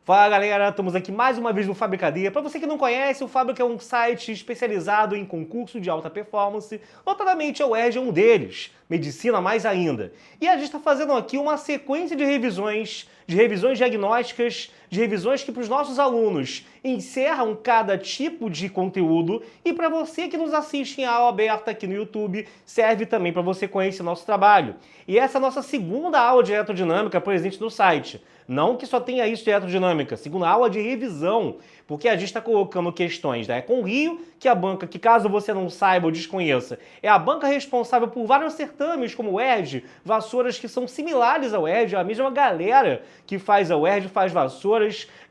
Fala galera, estamos aqui mais uma vez no Fabricadeia. Para você que não conhece, o Fábrica é um site especializado em concurso de alta performance, notadamente a UERJ é um deles, medicina mais ainda. E a gente está fazendo aqui uma sequência de revisões diagnósticas, de revisões que para os nossos alunos encerram cada tipo de conteúdo e para você que nos assiste em aula aberta aqui no YouTube, serve também para você conhecer o nosso trabalho. E essa é a nossa segunda aula de eletrodinâmica presente no site. Não que só tenha isso de eletrodinâmica, segunda aula de revisão, porque a gente está colocando questões da EconRio, que é a banca que, caso você não saiba ou desconheça, é a banca responsável por vários certames, como o UERJ, vassouras que são similares ao UERJ, a mesma galera que faz a UERJ, faz vassouras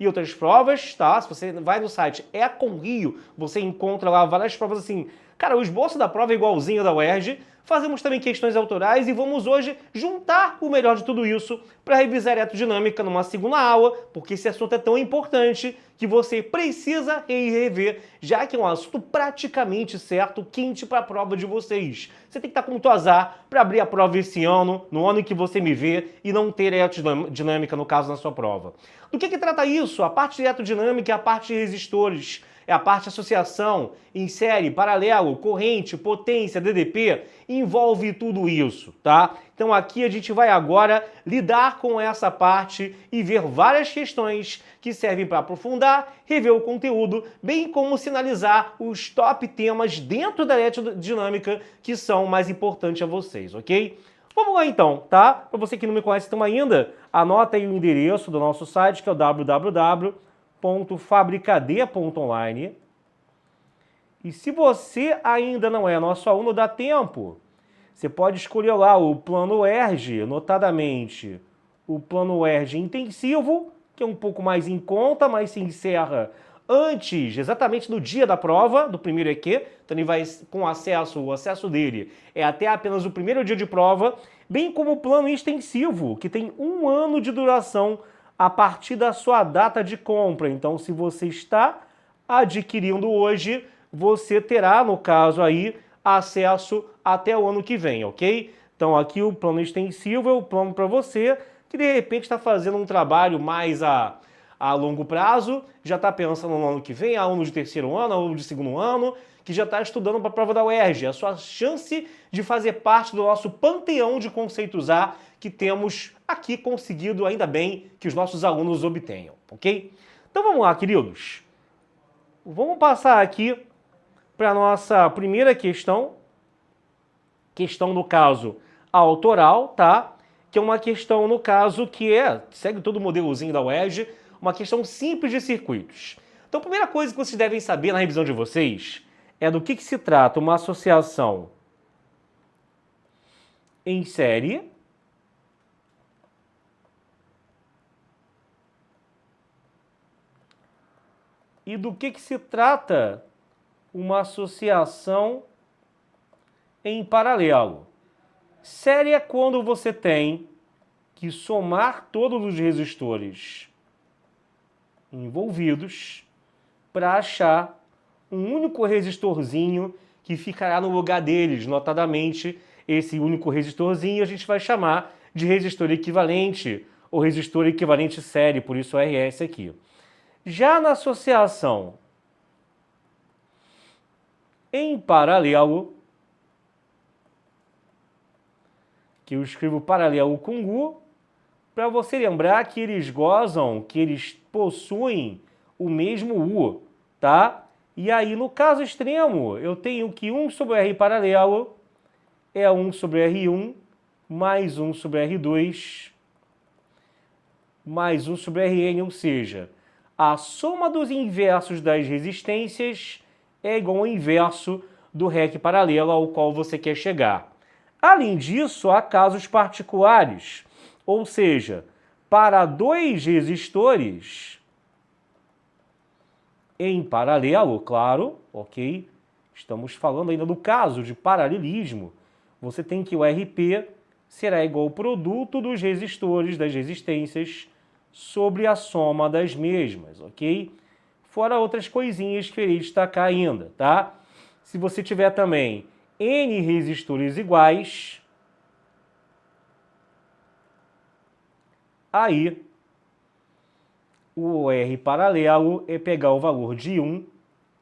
e outras provas, tá? Se você vai no site EconRio, você encontra lá várias provas assim. Cara, o esboço da prova é igualzinho da UERJ. Fazemos também questões autorais e vamos hoje juntar o melhor de tudo isso para revisar a eletrodinâmica numa segunda aula, porque esse assunto é tão importante que você precisa rever, já que é um assunto praticamente certo, quente para a prova de vocês. Você tem que estar com muito azar para abrir a prova esse ano, no ano em que você me vê, e não ter eletrodinâmica, no caso, na sua prova. Do que trata isso? A parte de eletrodinâmica e a parte de resistores. É a parte de associação, em série, paralelo, corrente, potência, DDP, envolve tudo isso, tá? Então aqui a gente vai agora lidar com essa parte e ver várias questões que servem para aprofundar, rever o conteúdo, bem como sinalizar os top temas dentro da eletrodinâmica que são mais importantes a vocês, ok? Vamos lá então, tá? Para você que não me conhece então ainda, anota aí o endereço do nosso site, que é o www.fabricadeia.online. E se você ainda não é nosso aluno, dá tempo. Você pode escolher lá o plano UERJ, notadamente o plano UERJ intensivo, que é um pouco mais em conta, mas se encerra antes, exatamente no dia da prova, do primeiro EQ, então ele vai com acesso, o acesso dele é até apenas o primeiro dia de prova, bem como o plano extensivo, que tem 1 ano de duração a partir da sua data de compra. Então, se você está adquirindo hoje, você terá, no caso aí, acesso até o ano que vem, ok? Então aqui o plano extensivo é o plano para você que de repente está fazendo um trabalho mais a longo prazo, já está pensando no ano que vem, aluno de terceiro ano, aluno de segundo ano, que já está estudando para a prova da UERJ. É a sua chance de fazer parte do nosso panteão de conceitos A que temos aqui conseguido, ainda bem, que os nossos alunos obtenham, ok? Então vamos lá, queridos. Vamos passar aqui para a nossa primeira questão, no caso autoral, tá? Que é uma questão, no caso, que segue todo o modelozinho da UERJ, uma questão simples de circuitos. Então, a primeira coisa que vocês devem saber na revisão de vocês é do que se trata uma associação em série e do que se trata uma associação em paralelo. Série é quando você tem que somar todos os resistores envolvidos para achar um único resistorzinho que ficará no lugar deles. Notadamente, esse único resistorzinho a gente vai chamar de resistor equivalente ou resistor equivalente série, por isso o RS aqui. Já na associação em paralelo, que eu escrevo paralelo com U, para você lembrar que eles gozam, que eles possuem o mesmo U, tá? E aí, no caso extremo, eu tenho que 1 sobre R paralelo é 1 sobre R1, mais 1 sobre R2, mais 1 sobre Rn, ou seja, a soma dos inversos das resistências é igual ao inverso do REC paralelo ao qual você quer chegar. Além disso, há casos particulares, ou seja, para 2 resistores em paralelo, claro, ok? Estamos falando ainda do caso de paralelismo. Você tem que o RP será igual ao produto dos resistores, das resistências, sobre a soma das mesmas, ok? Fora outras coisinhas que eu irei destacar ainda, tá? Se você tiver também N resistores iguais, aí O R paralelo é pegar o valor de 1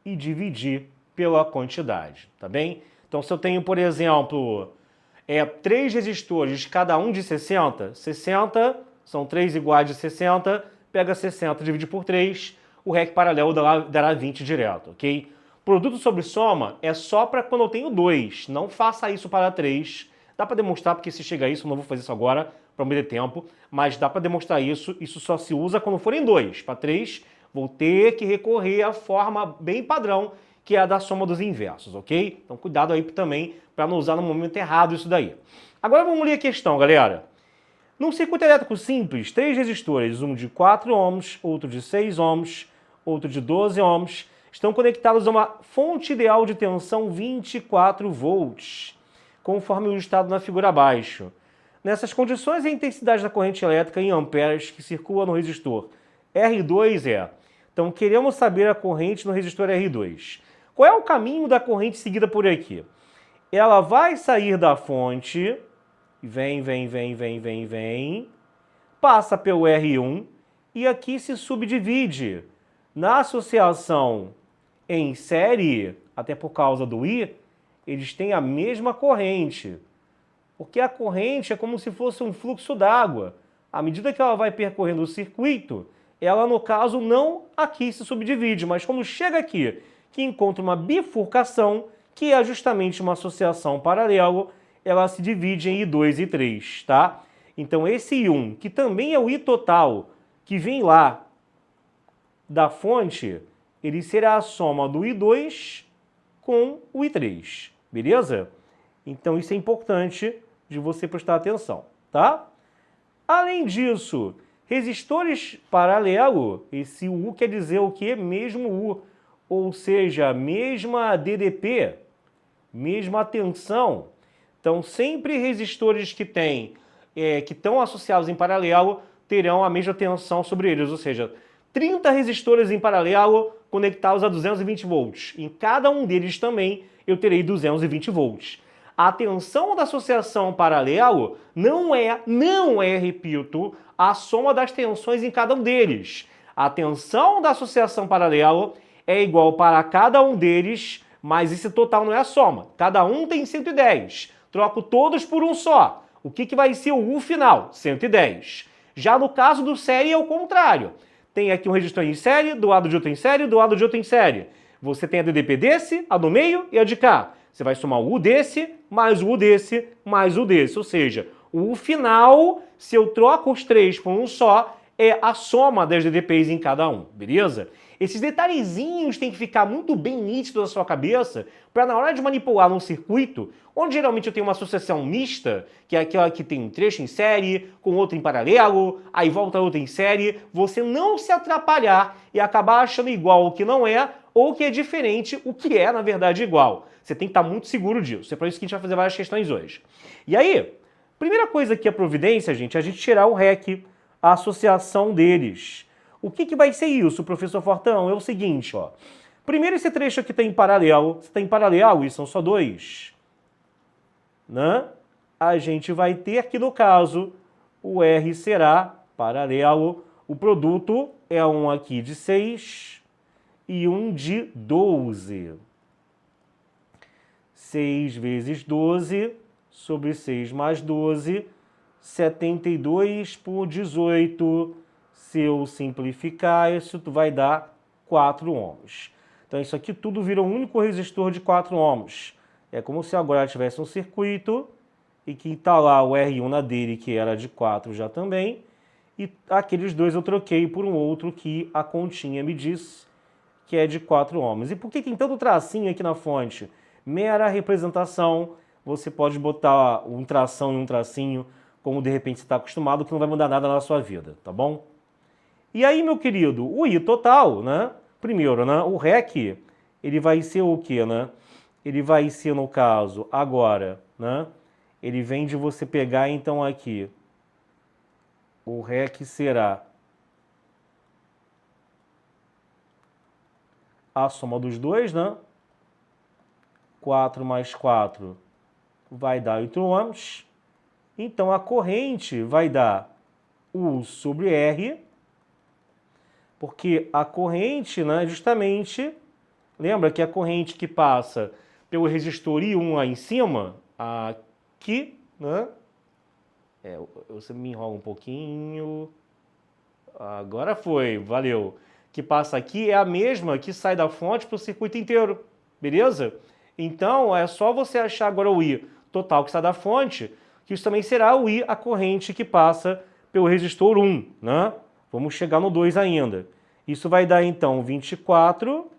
e dividir pela quantidade, tá bem? Então, se eu tenho, por exemplo, 3 resistores, cada um de 60, 60 são 3 iguais de 60, pega 60 e divide por 3, o REC paralelo dará 20 direto, ok? Produto sobre soma é só para quando eu tenho 2, não faça isso para 3. Dá para demonstrar, porque se chega a isso, eu não vou fazer isso agora, para não perder tempo, mas dá para demonstrar isso só se usa quando forem 2. Para 3, vou ter que recorrer à forma bem padrão, que é a da soma dos inversos, ok? Então cuidado aí também para não usar no momento errado isso daí. Agora vamos ler a questão, galera. Num circuito elétrico simples, 3 resistores, um de 4 ohms, outro de 6 ohms, outro de 12 ohms, estão conectados a uma fonte ideal de tensão 24 volts, conforme o listado na figura abaixo. Nessas condições, a intensidade da corrente elétrica em amperes que circula no resistor R2 é... Então, queremos saber a corrente no resistor R2. Qual é o caminho da corrente seguida por aqui? Ela vai sair da fonte, vem, passa pelo R1 e aqui se subdivide. Na associação em série, até por causa do I, eles têm a mesma corrente. Porque a corrente é como se fosse um fluxo d'água. À medida que ela vai percorrendo o circuito, ela, no caso, não aqui se subdivide, mas quando chega aqui, que encontra uma bifurcação, que é justamente uma associação paralelo, ela se divide em I2 e I3, tá? Então esse I1, que também é o I total, que vem lá da fonte, ele será a soma do I2 com o I3, beleza? Então isso é importante de você prestar atenção, tá? Além disso, resistores paralelo, esse U quer dizer o quê? Mesmo U, ou seja, mesma DDP, mesma tensão. Então, sempre resistores que estão associados em paralelo terão a mesma tensão sobre eles, ou seja, 30 resistores em paralelo conectados a 220 volts. Em cada um deles também eu terei 220 volts. A tensão da associação paralelo não é, repito, a soma das tensões em cada um deles. A tensão da associação paralelo é igual para cada um deles, mas esse total não é a soma. Cada um tem 110. Troco todos por um só. O que vai ser o U final? 110. Já no caso do série é o contrário. Tem aqui um resistor em série, do lado de outro em série, do lado de outro em série. Você tem a DDP desse, a do meio e a de cá. Você vai somar o U desse, mais o U desse, mais o desse. Ou seja, o U final, se eu troco os três por um só, é a soma das DDPs em cada um, beleza? Esses detalhezinhos têm que ficar muito bem nítidos na sua cabeça para na hora de manipular num circuito, onde geralmente eu tenho uma associação mista, que é aquela que tem um trecho em série, com outro em paralelo, aí volta outro em série, você não se atrapalhar e acabar achando igual o que não é, ou que é diferente o que é, na verdade, igual. Você tem que estar muito seguro disso. É para isso que a gente vai fazer várias questões hoje. E aí, primeira coisa aqui, a providência, gente, é a gente tirar o REC, a associação deles. O que vai ser isso, professor Fortão? É o seguinte, ó. Primeiro esse trecho aqui está em paralelo. Se está em paralelo, e são só dois, né? A gente vai ter que, no caso, o R será paralelo. O produto é um aqui de 6 e um de 12. 6 vezes 12 sobre 6 mais 12, 72 por 18. Se eu simplificar, isso vai dar 4 ohms. Então isso aqui tudo vira um único resistor de 4 ohms. É como se agora tivesse um circuito e que está lá o R1 na dele, que era de 4 já também, e aqueles dois eu troquei por um outro que a continha me diz que é de 4 ohms. E por que tem tanto tracinho aqui na fonte? Mera representação, você pode botar um tração e um tracinho, como de repente você está acostumado, que não vai mudar nada na sua vida, tá bom? E aí, meu querido, o I total, né? Primeiro, né? O REC, ele vai ser o quê, né? Ele vai ser, no caso, agora, né? Ele vem de você pegar, então, aqui. O REC será a soma dos dois, né? 4 mais 4 vai dar 8 ohms. Então, a corrente vai dar U sobre R. Porque a corrente, né, justamente, lembra que a corrente que passa pelo resistor I1 lá em cima, aqui, né? Você me enrola um pouquinho. Agora foi, valeu. Que passa aqui é a mesma que sai da fonte para o circuito inteiro, beleza? Então é só você achar agora o I total que sai da fonte, que isso também será o I, a corrente que passa pelo resistor 1, né? Vamos chegar no 2 ainda. Isso vai dar então 24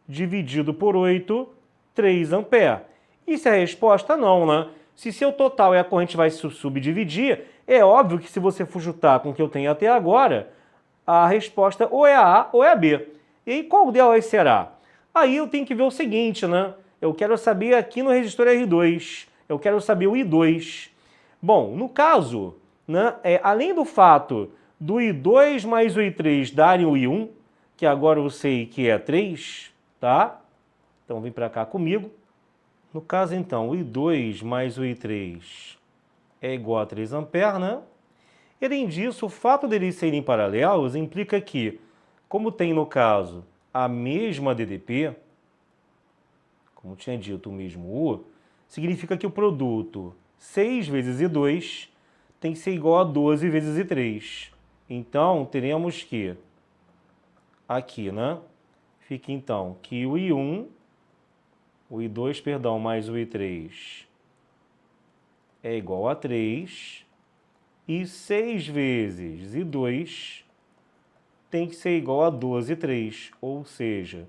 dividido por 8, 3 ampere. E se a resposta não, né? Se seu total e a corrente vai se subdividir, é óbvio que se você for juntar com o que eu tenho até agora, a resposta ou é a A ou é a B. E aí qual delas será? Aí eu tenho que ver o seguinte, né? Eu quero saber aqui no resistor R2, eu quero saber o I2. Bom, no caso, né, além do fato do I2 mais o I3 darem o I1, que agora eu sei que é 3, tá? Então vem para cá comigo. No caso, então, o I2 mais o I3 é igual a 3 amperes, né? E, além disso, o fato deles serem paralelos implica que, como tem no caso a mesma DDP, como tinha dito o mesmo U, significa que o produto 6 vezes I2 tem que ser igual a 12 vezes I3. Então, teremos que, aqui, né? Fica então que o I1, o I2, perdão, mais o I3 é igual a 3, e 6 vezes I2 tem que ser igual a 12 3, ou seja,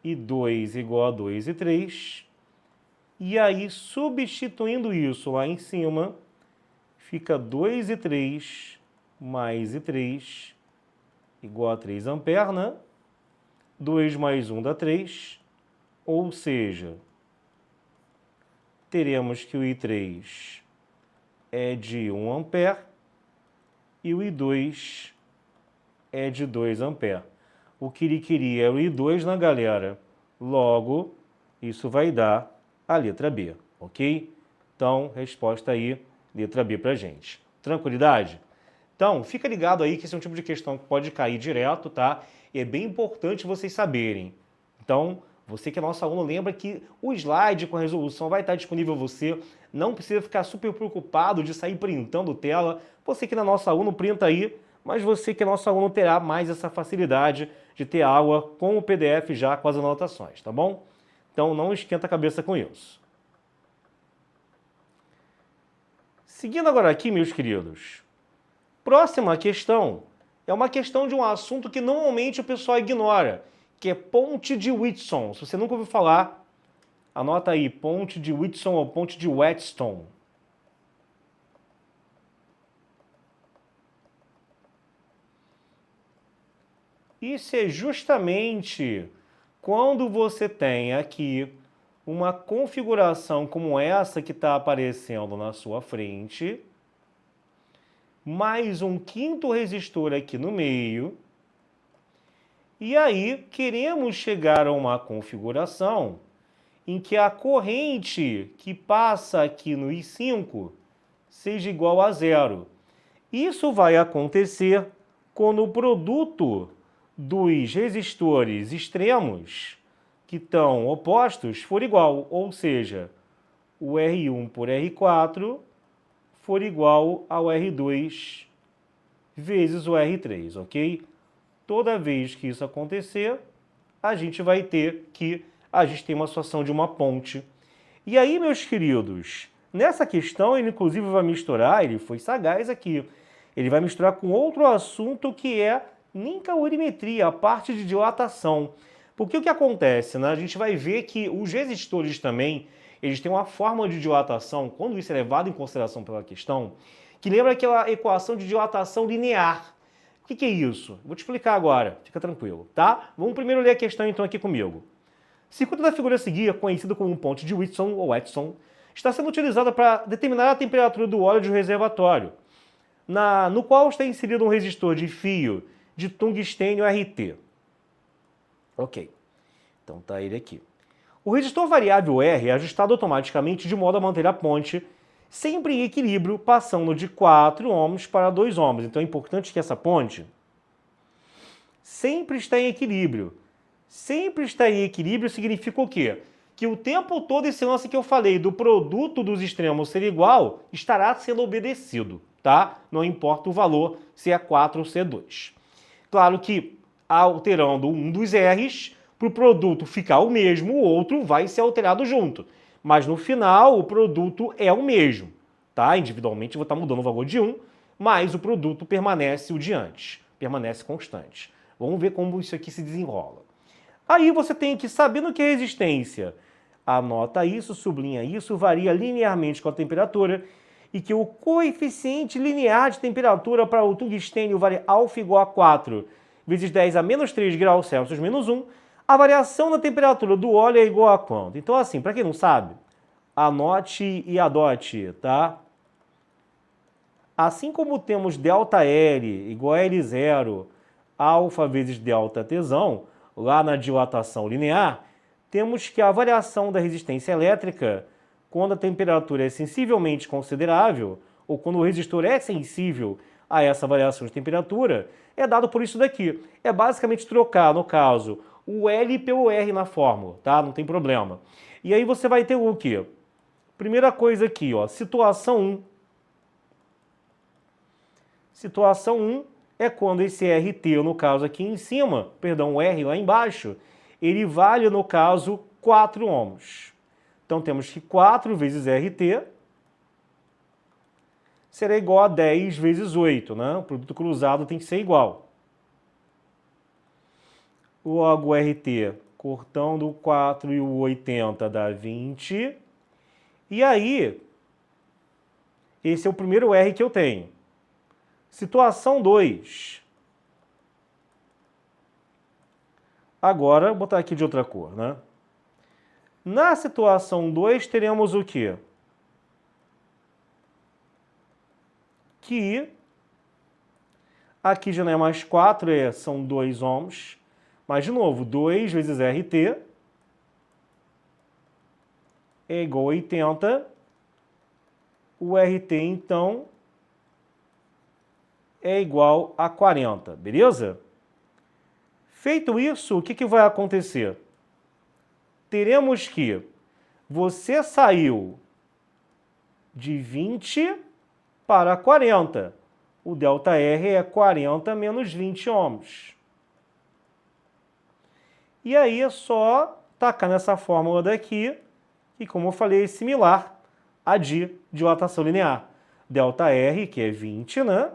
I2 igual a 2 e 3, e aí substituindo isso lá em cima, fica 2 e 3 mais I3 igual a 3 amperes, né? 2 mais 1 dá 3, ou seja, teremos que o I3 é de 1 ampere e o I2 é de 2 ampere. O quiriquiri é o I2, né, galera? Logo, isso vai dar a letra B, ok? Então, resposta aí, letra B pra gente. Tranquilidade? Então, fica ligado aí que esse é um tipo de questão que pode cair direto, tá? E é bem importante vocês saberem. Então, você que é nosso aluno, lembra que o slide com a resolução vai estar disponível a você. Não precisa ficar super preocupado de sair printando tela. Você que não é nosso aluno, printa aí. Mas você que é nosso aluno terá mais essa facilidade de ter aula com o PDF já com as anotações, tá bom? Então não esquenta a cabeça com isso. Seguindo agora aqui, meus queridos. Próxima questão é uma questão de um assunto que normalmente o pessoal ignora, que é ponte de Whitson. Se você nunca ouviu falar, anota aí, ponte de Whitson ou ponte de Wheatstone. Isso é justamente quando você tem aqui uma configuração como essa que está aparecendo na sua frente, mais um quinto resistor aqui no meio, e aí queremos chegar a uma configuração em que a corrente que passa aqui no I5 seja igual a zero. Isso vai acontecer quando o produto dos resistores extremos que estão opostos for igual, ou seja, o R1 por R4 for igual ao R2 vezes o R3, ok? Toda vez que isso acontecer, a gente vai ter que a gente tem uma situação de uma ponte. E aí, meus queridos, nessa questão ele inclusive vai misturar, ele foi sagaz aqui, ele vai misturar com outro assunto que é nincalorimetria, a parte de dilatação. Porque o que acontece, né? A gente vai ver que os resistores também, eles têm uma fórmula de dilatação, quando isso é levado em consideração pela questão, que lembra aquela equação de dilatação linear. O que é isso? Vou te explicar agora, fica tranquilo, tá? Vamos primeiro ler a questão então aqui comigo. O circuito da figura a seguir, conhecido como ponte de Whitson ou Wheatstone, está sendo utilizado para determinar a temperatura do óleo de um reservatório, no qual está inserido um resistor de fio de tungstênio RT. Ok, então tá ele aqui. O resistor variável R é ajustado automaticamente de modo a manter a ponte sempre em equilíbrio, passando de 4 ohms para 2 ohms. Então é importante que essa ponte sempre está em equilíbrio. Sempre está em equilíbrio significa o quê? Que o tempo todo esse lance que eu falei do produto dos extremos ser igual estará sendo obedecido, tá? Não importa o valor, se é 4 ou se é 2. Claro que alterando um dos R's, para o produto ficar o mesmo, o outro vai ser alterado junto. Mas no final, o produto é o mesmo, tá? Individualmente eu vou estar mudando o valor de 1, mas o produto permanece o de antes, permanece constante. Vamos ver como isso aqui se desenrola. Aí você tem que, sabendo que a resistência, anota isso, sublinha isso, varia linearmente com a temperatura e que o coeficiente linear de temperatura para o tungstênio vale alfa igual a 4 vezes 10 a menos 3 graus Celsius menos 1, a variação da temperatura do óleo é igual a quanto? Então assim, para quem não sabe, anote e adote, tá? Assim como temos ΔL igual a L0, alfa vezes ΔT, lá na dilatação linear, temos que a variação da resistência elétrica, quando a temperatura é sensivelmente considerável, ou quando o resistor é sensível a essa variação de temperatura, é dado por isso daqui. É basicamente trocar, no caso, o L pelo R na fórmula, tá? Não tem problema. E aí você vai ter o quê? Primeira coisa aqui, ó, situação 1. Situação 1 é quando esse RT, no caso aqui em cima, perdão, o R lá embaixo, ele vale, no caso, 4 ohms. Então temos que 4 vezes RT será igual a 10 vezes 8, né? O produto cruzado tem que ser igual. Logo RT, cortando o 4 e o 80 dá 20. E aí, esse é o primeiro R que eu tenho. Situação 2. Agora, vou botar aqui de outra cor, né? Na situação 2, teremos o quê? Que aqui já não é mais 4, são 2 ohms. Mas, de novo, 2 vezes RT é igual a 80. O RT, então, é igual a 40, beleza? Feito isso, o que vai acontecer? Teremos que você saiu de 20 para 40. O ΔR é 40 menos 20 ohms. E aí é só tacar nessa fórmula daqui, que como eu falei, é similar à de dilatação linear. ΔR, que é 20, né?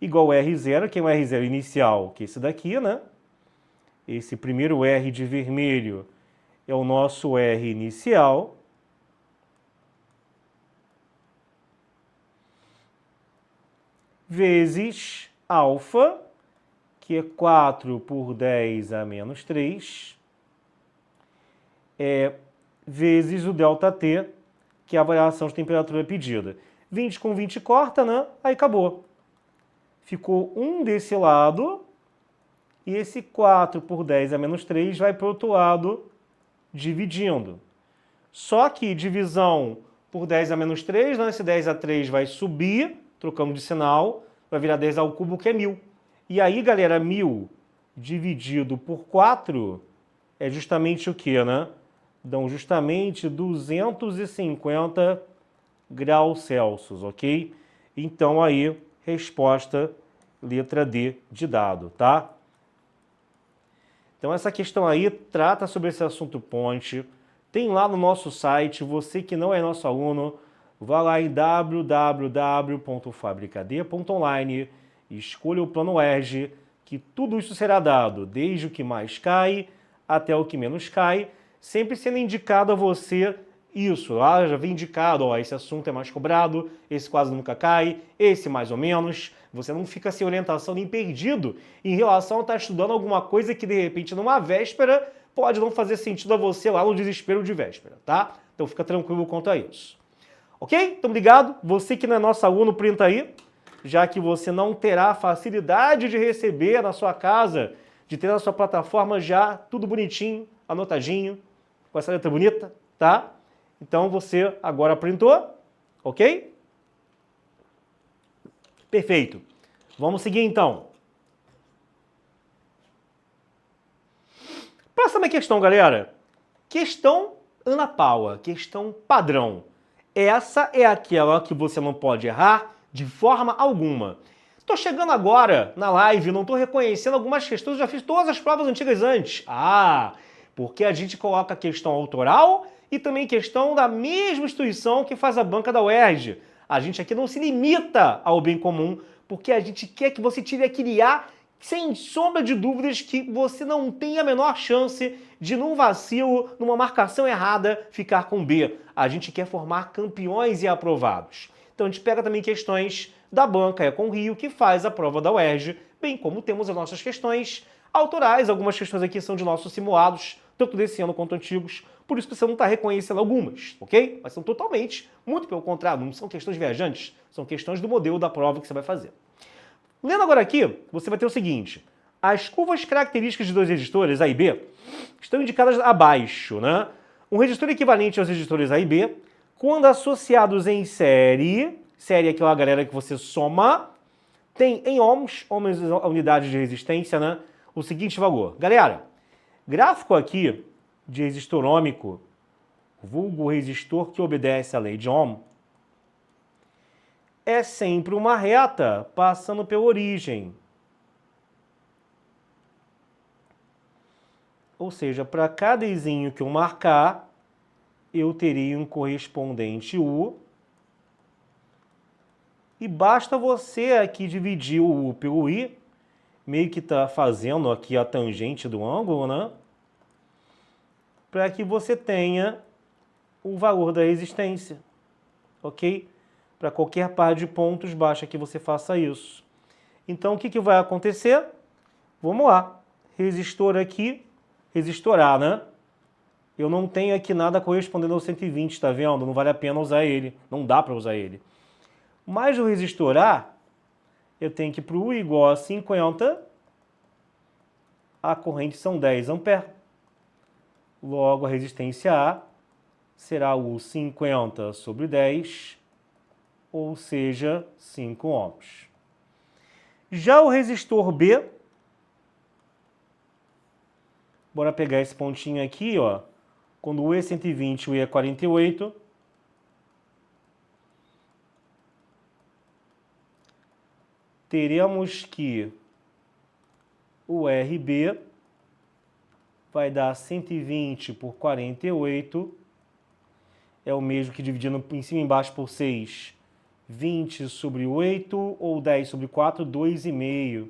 Igual a R0, que é um R0 inicial, que é esse daqui, né? Esse primeiro R de vermelho é o nosso R inicial. Vezes alfa, que é 4 por 10 a menos 3, vezes o ΔT, que é a variação de temperatura pedida. 20 com 20 corta, né? Aí acabou. Ficou 1 desse lado, e esse 4 por 10 a menos 3 vai para o outro lado, dividindo. Só que divisão por 10 a menos 3, né? Esse 10 a 3 vai subir, trocando de sinal, vai virar 10 ao cubo, que é 1000. E aí, galera, 1000 dividido por 4 é justamente o quê, né? Dão justamente 250 graus Celsius, ok? Então aí, resposta letra D de dado, tá? Então essa questão aí trata sobre esse assunto ponte. Tem lá no nosso site, você que não é nosso aluno, vá lá em www.fabricad.online, escolha o plano ERG, que tudo isso será dado, desde o que mais cai até o que menos cai, sempre sendo indicado a você isso. Lá já vem indicado, ó, esse assunto é mais cobrado, esse quase nunca cai, esse mais ou menos. Você não fica sem orientação nem perdido em relação a estar estudando alguma coisa que de repente numa véspera pode não fazer sentido a você lá no desespero de véspera, tá? Então fica tranquilo quanto a isso. Ok? Então obrigado. Você que não é nosso aluno, printa aí, já que você não terá facilidade de receber na sua casa, de ter na sua plataforma já tudo bonitinho, anotadinho, com essa letra bonita, tá? Então você agora printou, ok? Perfeito. Vamos seguir então. Próxima questão, galera. Questão Ana Paula, questão padrão. Essa é aquela que você não pode errar de forma alguma. Tô chegando agora na live, não tô reconhecendo algumas questões, eu já fiz todas as provas antigas antes. Porque a gente coloca questão autoral e também questão da mesma instituição que faz a banca da UERJ. A gente aqui não se limita ao bem comum, porque a gente quer que você tire aquele A sem sombra de dúvidas que você não tem a menor chance de, num vacilo, numa marcação errada, ficar com B. A gente quer formar campeões e aprovados. Então a gente pega também questões da banca Econ Rio, que faz a prova da UERJ, bem como temos as nossas questões autorais. Algumas questões aqui são de nossos simulados, tanto desse ano quanto antigos, por isso que você não está reconhecendo algumas, ok? Mas são totalmente, muito pelo contrário, não são questões viajantes, são questões do modelo da prova que você vai fazer. Lendo agora aqui, você vai ter o seguinte: as curvas características de dois resistores, A e B, estão indicadas abaixo, né? Um resistor equivalente aos resistores A e B, quando associados em série é aquela galera que você soma, tem em ohms, ohms é a unidade de resistência, né? O seguinte valor. Galera, gráfico aqui de resistor ôhmico, vulgo resistor que obedece à lei de Ohm, é sempre uma reta passando pela origem. Ou seja, para cada izinho que eu marcar, eu teria um correspondente U. E basta você aqui dividir o U pelo I, meio que está fazendo aqui a tangente do ângulo, né? Para que você tenha o valor da resistência, ok? Para qualquer par de pontos, basta que você faça isso. Então, o que vai acontecer? Vamos lá. Resistor aqui, resistor A, né? Eu não tenho aqui nada correspondendo ao 120, tá vendo? Não vale a pena usar ele, não dá para usar ele. Mas o resistor A, eu tenho que para o U igual a 50, a corrente são 10 amperes. Logo, a resistência A será o 50 sobre 10, ou seja, 5 ohms. Já o resistor B, bora pegar esse pontinho aqui, ó. Quando o U é 120, o I é 48, teremos que o RB vai dar 120 por 48, é o mesmo que dividindo em cima e embaixo por 6, 20 sobre 8, ou 10 sobre 4, 2,5.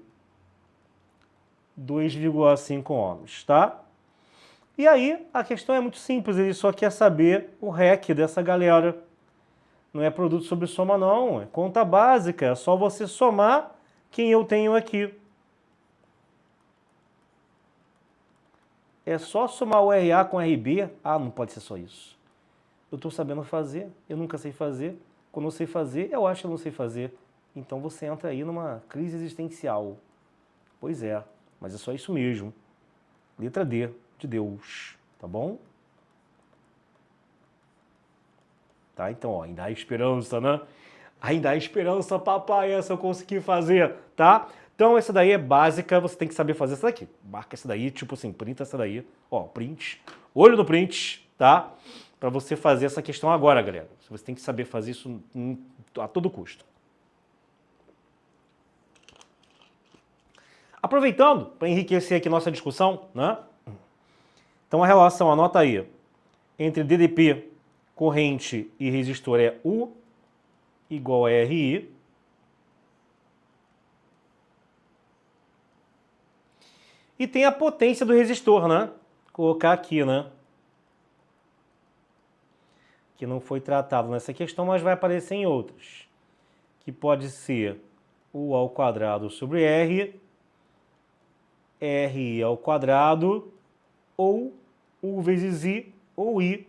2,5 ohms, tá? E aí, a questão é muito simples, ele só quer saber o REC dessa galera. Não é produto sobre soma não, é conta básica, é só você somar quem eu tenho aqui. É só somar o RA com o RB? Ah, não pode ser só isso. Eu estou sabendo fazer, eu nunca sei fazer. Quando eu sei fazer, eu acho que eu não sei fazer. Então você entra aí numa crise existencial. Pois é, mas é só isso mesmo. Letra D, de Deus, tá bom? Tá, então, ó, ainda há esperança, né? Ainda há esperança, papai, essa eu consegui fazer, tá? Então, essa daí é básica, você tem que saber fazer essa daqui. Marca essa daí, tipo assim, printa essa daí. Ó, print. Olho no print, tá? Para você fazer essa questão agora, galera. Você tem que saber fazer isso a todo custo. Aproveitando, para enriquecer aqui nossa discussão, né? Então, a relação, anota aí, entre DDP, corrente e resistor é U igual a RI. E tem a potência do resistor, né? Vou colocar aqui, né? Que não foi tratado nessa questão, mas vai aparecer em outras. Que pode ser U ao quadrado sobre R, RI ao quadrado, ou U vezes I, ou I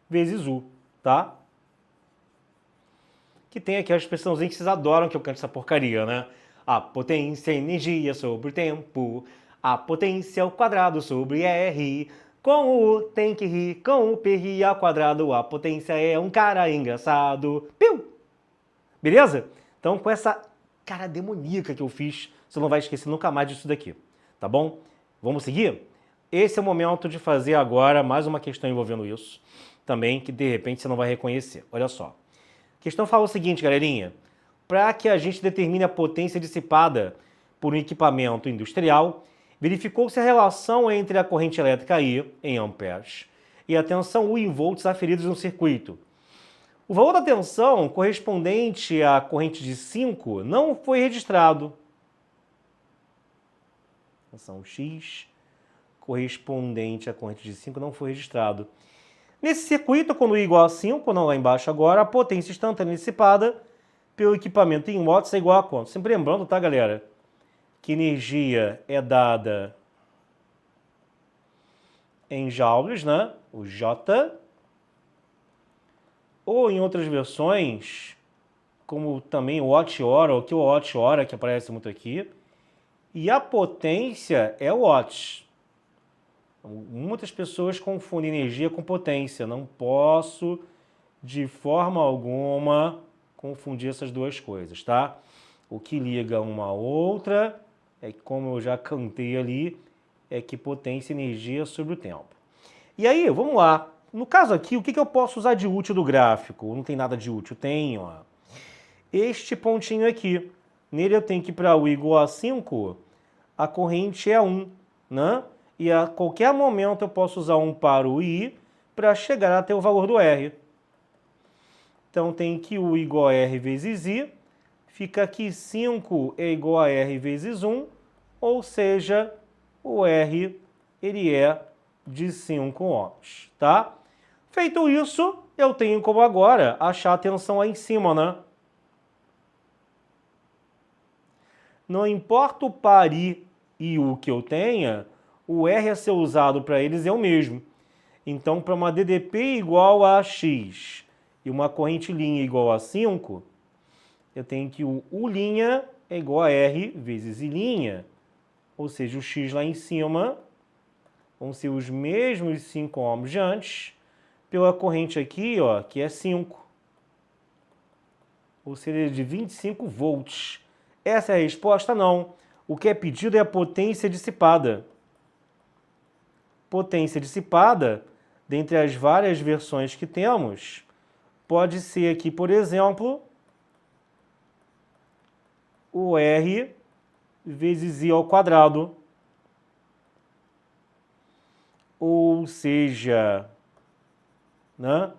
vezes U, tá? Que tem aqui a expressãozinha que vocês adoram que eu canto essa porcaria, né? A potência é energia sobre o tempo, a potência ao quadrado sobre R, com o tem que rir, com o PRI ao quadrado, a potência é um cara engraçado. Piu! Beleza? Então, com essa cara demoníaca que eu fiz, você não vai esquecer nunca mais disso daqui, tá bom? Vamos seguir? Esse é o momento de fazer agora mais uma questão envolvendo isso, também, que de repente você não vai reconhecer. Olha só. A questão fala o seguinte, galerinha. Para que a gente determine a potência dissipada por um equipamento industrial, verificou-se a relação entre a corrente elétrica I, em amperes, e a tensão U em volts aferidos no circuito. O valor da tensão correspondente à corrente de 5 não foi registrado. Tensão X correspondente à corrente de 5 não foi registrado. Nesse circuito, quando I igual a 5, não lá embaixo agora, a potência instantânea dissipada pelo equipamento em watts é igual a quanto? Sempre lembrando, tá, galera? Que energia é dada em joules, né? O J. Ou em outras versões, como também o watt-hora, ou kilowatt-hora, que aparece muito aqui. E a potência é watts. Muitas pessoas confundem energia com potência. Não posso, de forma alguma, confundir essas duas coisas, tá? O que liga uma a outra é, como eu já cantei ali, é que potência e energia sobre o tempo. E aí, vamos lá. No caso aqui, o que eu posso usar de útil do gráfico? Não tem nada de útil. Tem, ó, este pontinho aqui. Nele eu tenho que para U igual a 5, a corrente é 1, né? E a qualquer momento eu posso usar 1 para o I para chegar até o valor do R. Então tem que U igual a R vezes I, fica aqui 5 é igual a R vezes 1, ou seja, o R ele é de 5 ohms, tá? Feito isso, eu tenho como agora achar a tensão lá em cima, né? Não importa o par I e U que eu tenha, o R a ser usado para eles é o mesmo. Então, para uma DDP igual a X e uma corrente linha igual a 5, eu tenho que o U' é igual a R vezes I', ou seja, o X lá em cima vão ser os mesmos 5 ohms de antes, pela corrente aqui, ó, que é 5. Ou seja, de 25 volts. Essa é a resposta? Não. O que é pedido é a potência dissipada. Potência dissipada, dentre as várias versões que temos, pode ser aqui, por exemplo, o R vezes I ao quadrado. Ou seja, né,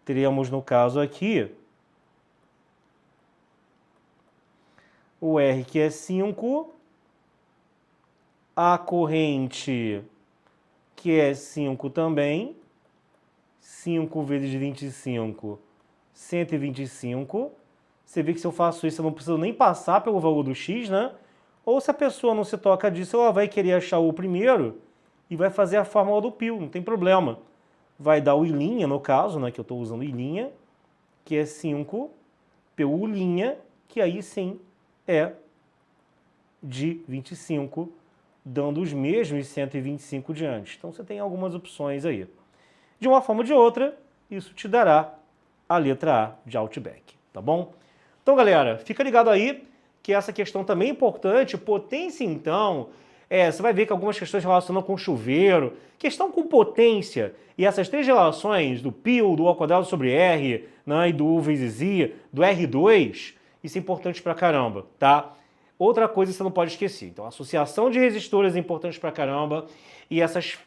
teremos no caso aqui o R que é 5, a corrente que é 5 também, 5 vezes 25, 125. Você vê que se eu faço isso eu não preciso nem passar pelo valor do X, né? Ou se a pessoa não se toca disso, ela vai querer achar o primeiro e vai fazer a fórmula do π, não tem problema. Vai dar o I', no caso, né, que eu estou usando I', que é 5, pelo U', que aí sim é de 25, dando os mesmos 125 de antes. Então você tem algumas opções aí. De uma forma ou de outra, isso te dará a letra A de Outback, tá bom? Então, galera, fica ligado aí que essa questão também é importante. Potência, então, você vai ver que algumas questões relacionam com chuveiro, questão com potência, e essas três relações do π, do ao quadrado sobre R, né, e do U vezes I, do R2, isso é importante pra caramba, tá? Outra coisa que você não pode esquecer. Então, a associação de resistores é importante pra caramba, e essas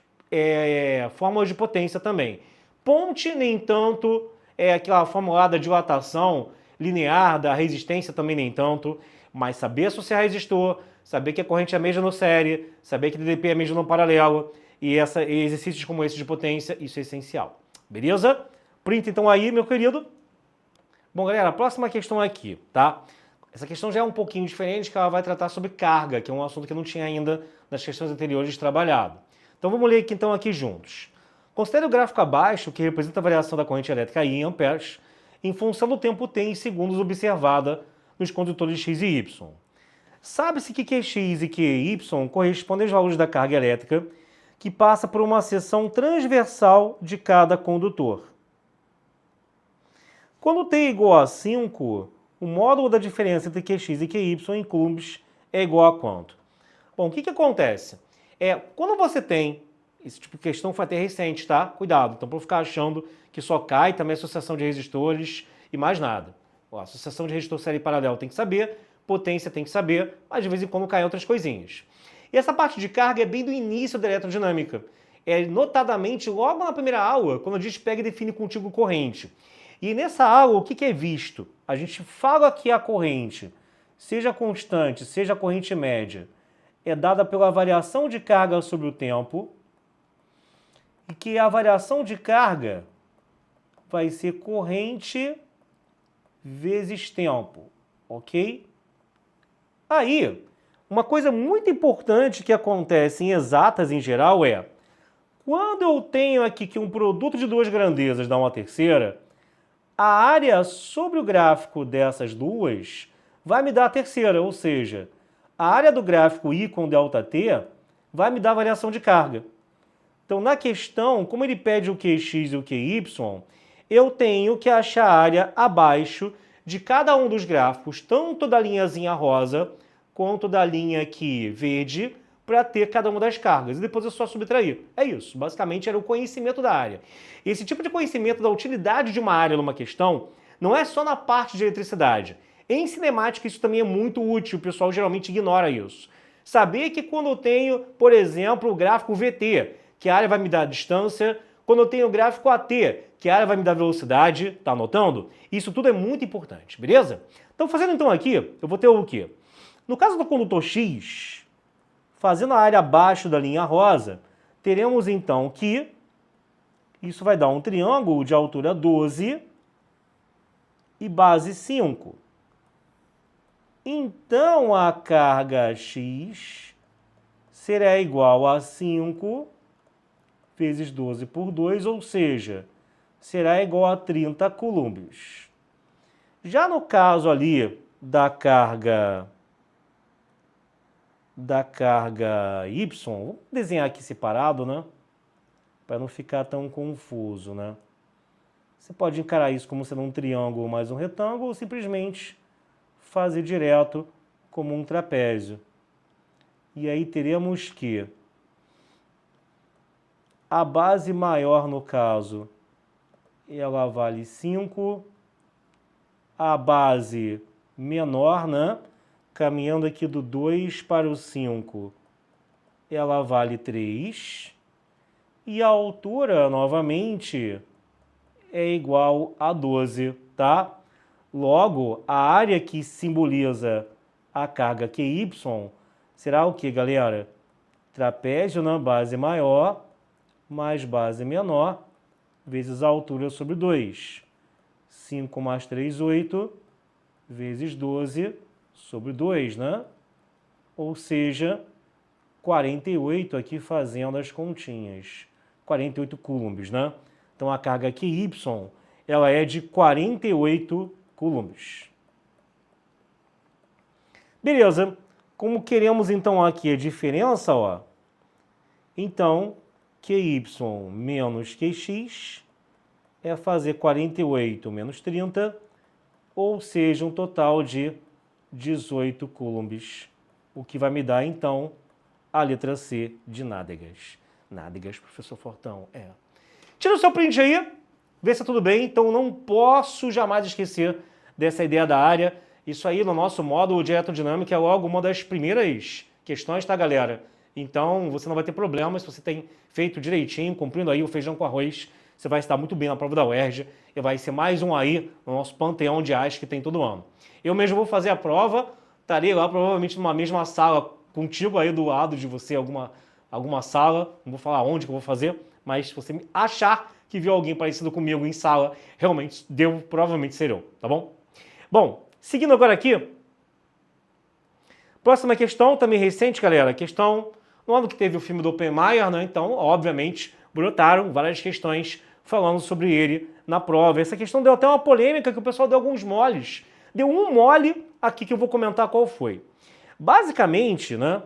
fórmulas de potência também. Ponte, nem tanto, aquela fórmula da dilatação linear, da resistência também nem tanto, mas saber associar resistor, saber que a corrente é a mesma no série, saber que DDP é a mesma no paralelo, e exercícios como esse de potência, isso é essencial. Beleza? Print então aí, meu querido. Bom, galera, a próxima questão aqui, tá? Essa questão já é um pouquinho diferente, que ela vai tratar sobre carga, que é um assunto que eu não tinha ainda nas questões anteriores trabalhado. Então vamos ler aqui, então, aqui juntos. Considere o gráfico abaixo, que representa a variação da corrente elétrica I em amperes, em função do tempo t em segundos observada nos condutores X e Y. Sabe-se que QX e QY correspondem aos valores da carga elétrica que passa por uma seção transversal de cada condutor. Quando t é igual a 5, o módulo da diferença entre QX e QY em coulombs é igual a quanto? Bom, o que acontece? Quando você tem, esse tipo de questão foi até recente, tá? Cuidado, então para ficar achando que só cai também a associação de resistores e mais nada. Ó, a associação de resistor série paralelo tem que saber, potência tem que saber, mas de vez em quando caem outras coisinhas. E essa parte de carga é bem do início da eletrodinâmica. Notadamente logo na primeira aula, quando a gente pega e define contíguo corrente. E nessa aula, o que é visto? A gente fala que a corrente, seja constante, seja corrente média, é dada pela variação de carga sobre o tempo, e que a variação de carga vai ser corrente vezes tempo, ok? Aí, uma coisa muito importante que acontece em exatas em geral é, quando eu tenho aqui que um produto de duas grandezas dá uma terceira, a área sobre o gráfico dessas duas vai me dar a terceira, ou seja, a área do gráfico I com ΔT vai me dar a variação de carga. Então, na questão, como ele pede o QX e o QY, eu tenho que achar a área abaixo de cada um dos gráficos, tanto da linhazinha rosa quanto da linha aqui verde, para ter cada uma das cargas. E depois é só subtrair. É isso. Basicamente era o conhecimento da área. E esse tipo de conhecimento da utilidade de uma área numa questão não é só na parte de eletricidade. Em cinemática isso também é muito útil, o pessoal geralmente ignora isso. Saber que quando eu tenho, por exemplo, o gráfico VT, que a área vai me dar a distância, quando eu tenho o gráfico AT, que a área vai me dar velocidade, tá anotando? Isso tudo é muito importante, beleza? Então, fazendo então aqui, eu vou ter o quê? No caso do condutor X, fazendo a área abaixo da linha rosa, teremos então que isso vai dar um triângulo de altura 12 e base 5. Então, a carga X será igual a 5 vezes 12 por 2, ou seja, será igual a 30 coulombs. Já no caso ali da carga Y, vou desenhar aqui separado, né? Para não ficar tão confuso, né? Você pode encarar isso como sendo um triângulo mais um retângulo, ou simplesmente fazer direto como um trapézio. E aí teremos que a base maior, no caso, ela vale 5, a base menor, né? Caminhando aqui do 2 para o 5, ela vale 3. E a altura, novamente, é igual a 12, tá? Logo, a área que simboliza a carga QY será o que, galera? Trapézio na base maior mais base menor vezes a altura sobre 2. 5 mais 3, 8, vezes 12 sobre 2, né? Ou seja, 48 aqui fazendo as continhas. 48 coulombs, né? Então a carga QY, ela é de 48 coulombs. Beleza. Como queremos então aqui a diferença, ó. Então, QY menos QX é fazer 48 menos 30, ou seja, um total de 18 coulombs, o que vai me dar, então, a letra C de nádegas. Nádegas, professor Fortão, Tira o seu print aí, vê se tá tudo bem. Então, não posso jamais esquecer dessa ideia da área. Isso aí, no nosso módulo de eletrodinâmica, é logo uma das primeiras questões, tá, galera? Então, você não vai ter problemas se você tem feito direitinho, cumprindo aí o feijão com arroz. Você vai estar muito bem na prova da UERJ e vai ser mais um aí no nosso panteão de AIS que tem todo ano. Eu mesmo vou fazer a prova, estarei lá provavelmente numa mesma sala contigo aí do lado de você, alguma sala, não vou falar onde que eu vou fazer, mas se você achar que viu alguém parecido comigo em sala, realmente provavelmente ser eu, tá bom? Bom, seguindo agora aqui, próxima questão, também recente, galera, questão no ano que teve o filme do Oppenheimer, né? Então, obviamente, brotaram várias questões falando sobre ele na prova. Essa questão deu até uma polêmica, que o pessoal deu alguns moles. Deu um mole aqui que eu vou comentar qual foi. Basicamente, né,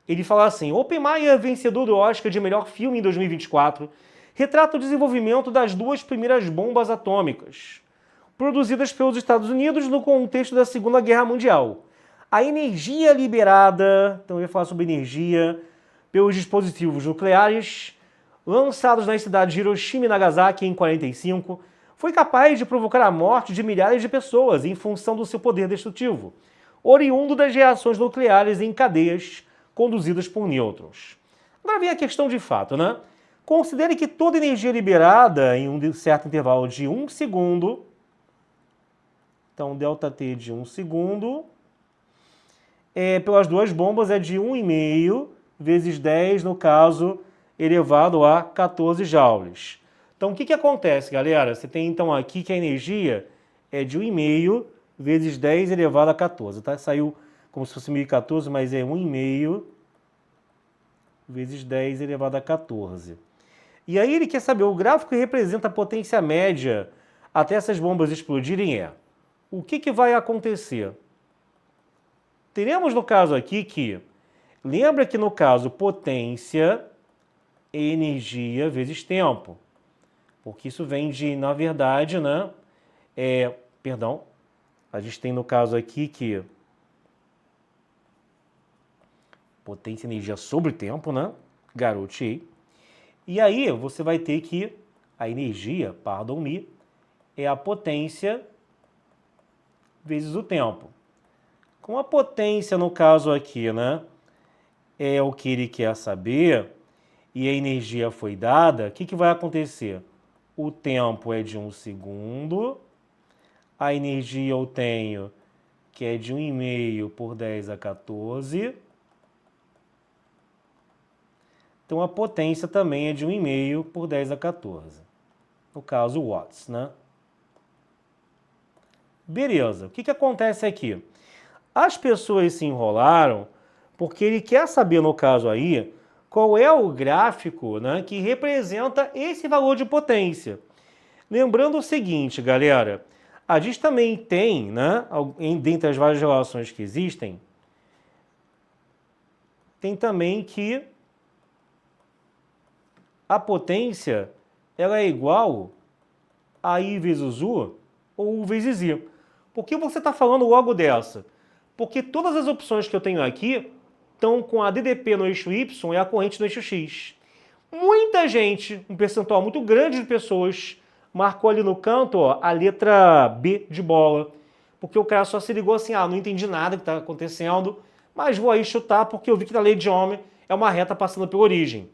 ele fala assim: Oppenheimer, vencedor do Oscar de melhor filme em 2024, retrata o desenvolvimento das duas primeiras bombas atômicas, produzidas pelos Estados Unidos no contexto da Segunda Guerra Mundial. A energia liberada, então eu ia falar sobre energia, pelos dispositivos nucleares lançados nas cidades de Hiroshima e Nagasaki em 1945, foi capaz de provocar a morte de milhares de pessoas em função do seu poder destrutivo, oriundo das reações nucleares em cadeias conduzidas por nêutrons. Agora vem a questão de fato, né? Considere que toda energia liberada em um certo intervalo de 1 segundo, então ΔT de 1 segundo, pelas duas bombas é de 1,5 vezes 10, no caso, elevado a 14 joules. Então, o que acontece, galera? Você tem, então, aqui que a energia é de 1,5 vezes 10 elevado a 14, tá? Saiu como se fosse 1014, mas é 1,5 vezes 10 elevado a 14. E aí ele quer saber, o gráfico que representa a potência média até essas bombas explodirem o que vai acontecer? Teremos no caso aqui que, lembra que no caso potência é energia vezes tempo, porque isso vem de, na verdade, né, a gente tem no caso aqui que potência e energia sobre tempo, né, garoteei. E aí você vai ter que a energia, pardon-me, é a potência vezes o tempo. Com a potência, no caso aqui, né, é o que ele quer saber, e a energia foi dada, o que vai acontecer? O tempo é de 1 segundo, a energia eu tenho que é de 1,5 por 10 a 14, então a potência também é de 1,5 por 10 a 14, no caso watts, né? Beleza, o que acontece aqui? As pessoas se enrolaram porque ele quer saber, no caso aí, qual é o gráfico, né, que representa esse valor de potência. Lembrando o seguinte, galera, a gente também tem, né, dentre as várias relações que existem, tem também que a potência ela é igual a I vezes U ou U vezes I. Por que você está falando logo dessa? Porque todas as opções que eu tenho aqui estão com a DDP no eixo Y e a corrente no eixo X. Muita gente, um percentual muito grande de pessoas, marcou ali no canto a letra B de bola. Porque o cara só se ligou assim, não entendi nada que está acontecendo, mas vou aí chutar porque eu vi que na lei de Ohm é uma reta passando pela origem.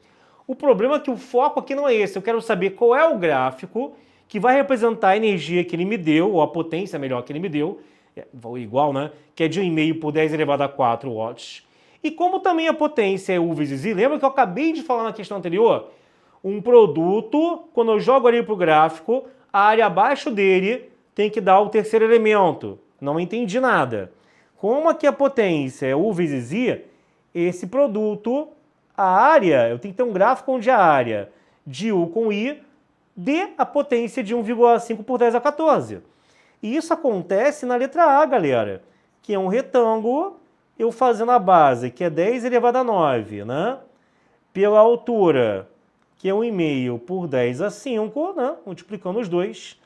O problema é que o foco aqui não é esse. Eu quero saber qual é o gráfico que vai representar a energia que ele me deu, ou a potência melhor que ele me deu, igual, né? Que é de 1,5 por 10 elevado a 4 watts. E como também a potência é U vezes I, lembra que eu acabei de falar na questão anterior? Um produto, quando eu jogo ali para o gráfico, a área abaixo dele tem que dar o terceiro elemento. Não entendi nada. Como aqui a potência é U vezes I, esse produto, a área, eu tenho que ter um gráfico onde a área de U com I dê a potência de 1,5 por 10 a 14. E isso acontece na letra A, galera, que é um retângulo, eu fazendo a base, que é 10 elevado a 9, né? Pela altura, que é 1,5 por 10 a 5, né? Multiplicando os dois.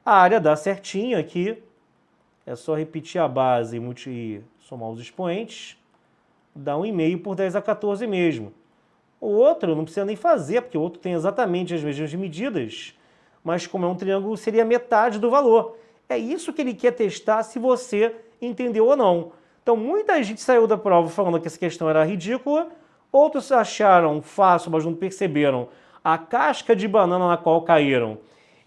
A área dá certinho aqui. É só repetir a base e somar os expoentes. Dá 1,5 por 10 a 14 mesmo. O outro não precisa nem fazer, porque o outro tem exatamente as mesmas medidas, mas como é um triângulo, seria metade do valor. É isso que ele quer testar se você entendeu ou não. Então, muita gente saiu da prova falando que essa questão era ridícula, outros acharam fácil, mas não perceberam a casca de banana na qual caíram.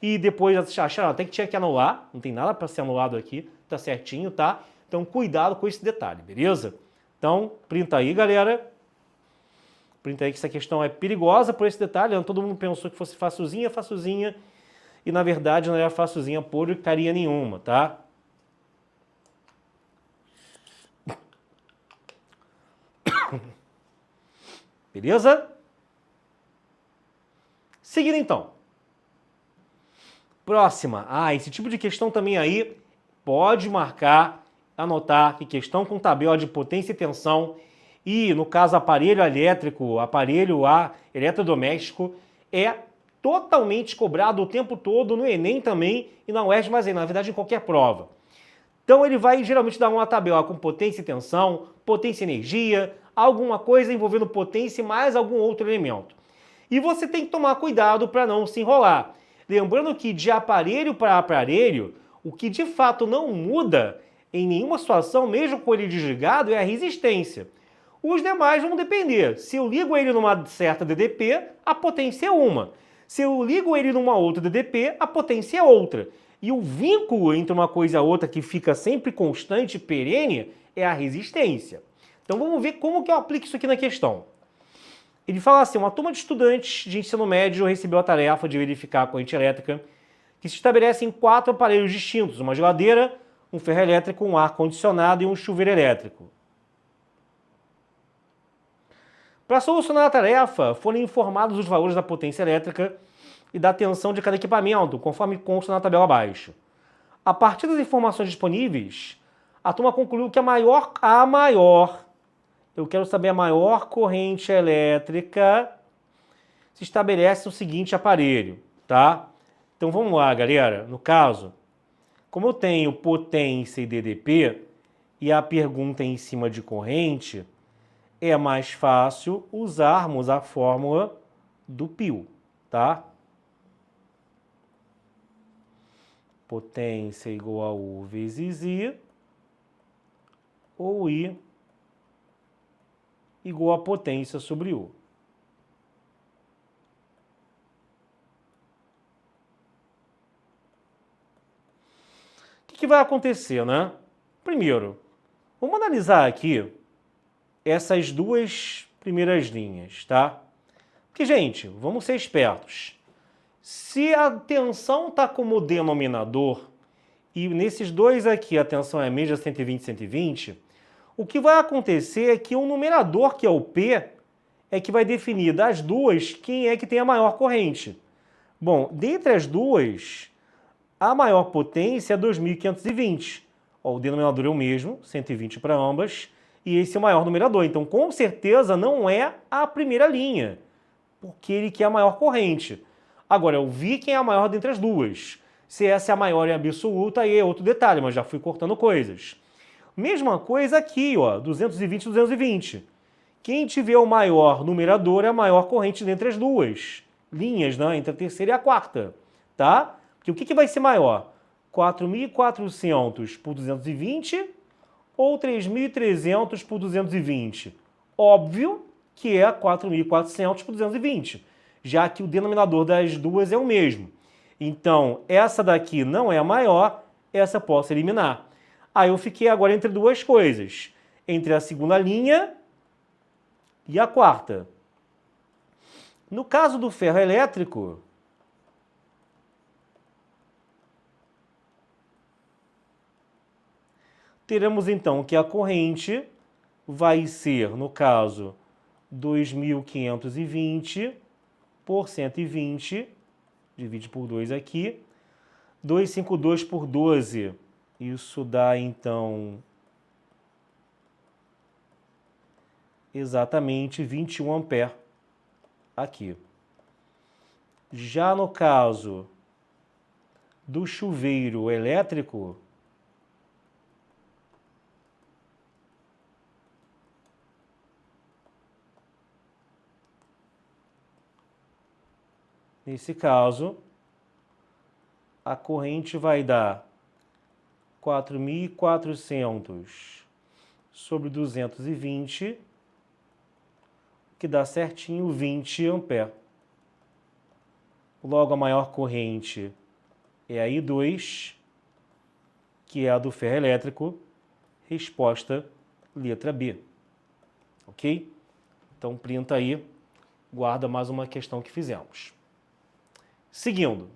E depois acharam até que tinha que anular, não tem nada para ser anulado aqui, tá certinho, tá? Então, cuidado com esse detalhe, beleza? Então, printa aí, galera. Printa aí que essa questão é perigosa por esse detalhe. Todo mundo pensou que fosse facilzinha, e na verdade não era facilzinha porcaria nenhuma, tá? Beleza? Seguindo então. Próxima. Esse tipo de questão também aí pode marcar, anotar que questão com tabela de potência e tensão e, no caso, aparelho elétrico, aparelho eletrodoméstico, é totalmente cobrado o tempo todo no Enem também e na UERJ, mas aí, na verdade, em qualquer prova. Então ele vai geralmente dar uma tabela com potência e tensão, potência e energia, alguma coisa envolvendo potência e mais algum outro elemento. E você tem que tomar cuidado para não se enrolar. Lembrando que de aparelho para aparelho, o que de fato não muda em nenhuma situação, mesmo com ele desligado, é a resistência. Os demais vão depender. Se eu ligo ele numa certa DDP, a potência é uma. Se eu ligo ele numa outra DDP, a potência é outra. E o vínculo entre uma coisa e a outra que fica sempre constante e perene é a resistência. Então vamos ver como que eu aplico isso aqui na questão. Ele fala assim, uma turma de estudantes de ensino médio recebeu a tarefa de verificar a corrente elétrica que se estabelece em 4 aparelhos distintos, uma geladeira, um ferro elétrico, um ar-condicionado e um chuveiro elétrico. Para solucionar a tarefa, foram informados os valores da potência elétrica e da tensão de cada equipamento, conforme consta na tabela abaixo. A partir das informações disponíveis, a turma concluiu que a maior corrente elétrica se estabelece no seguinte aparelho, tá? Então vamos lá, galera. No caso, como eu tenho potência e DDP e a pergunta é em cima de corrente, é mais fácil usarmos a fórmula do π, tá? Potência igual a U vezes I, ou I igual a potência sobre U. O que vai acontecer, né? Primeiro, vamos analisar aqui essas duas primeiras linhas, tá? Porque, gente, vamos ser espertos. Se a tensão está como denominador, e nesses dois aqui a tensão é a mesma 120 120, o que vai acontecer é que o numerador, que é o P, é que vai definir das duas quem é que tem a maior corrente. Bom, dentre as duas, a maior potência é 2.520. O denominador é o mesmo, 120 para ambas, e esse é o maior numerador. Então, com certeza, não é a primeira linha, porque ele quer a maior corrente. Agora, eu vi quem é a maior dentre as duas. Se essa é a maior em absoluta, aí é outro detalhe, mas já fui cortando coisas. Mesma coisa aqui, ó, 220 e 220. Quem tiver o maior numerador é a maior corrente dentre as duas linhas, né, entre a terceira e a quarta, tá? Porque o que vai ser maior? 4.400 por 220 ou 3.300 por 220? Óbvio que é 4.400 por 220, já que o denominador das duas é o mesmo. Então, essa daqui não é a maior, essa posso eliminar. Aí eu fiquei agora entre duas coisas, entre a segunda linha e a quarta. No caso do ferro elétrico, teremos então que a corrente vai ser, no caso, 2.520 por 120, divide por 2 aqui, 252 por 12, isso dá então exatamente 21 ampere aqui. Já no caso do chuveiro elétrico, nesse caso, a corrente vai dar 4.400 sobre 220, que dá certinho 20 ampere. Logo, a maior corrente é a I2, que é a do ferro elétrico. Resposta, letra B. Ok? Então, printa aí, guarda mais uma questão que fizemos. Seguindo.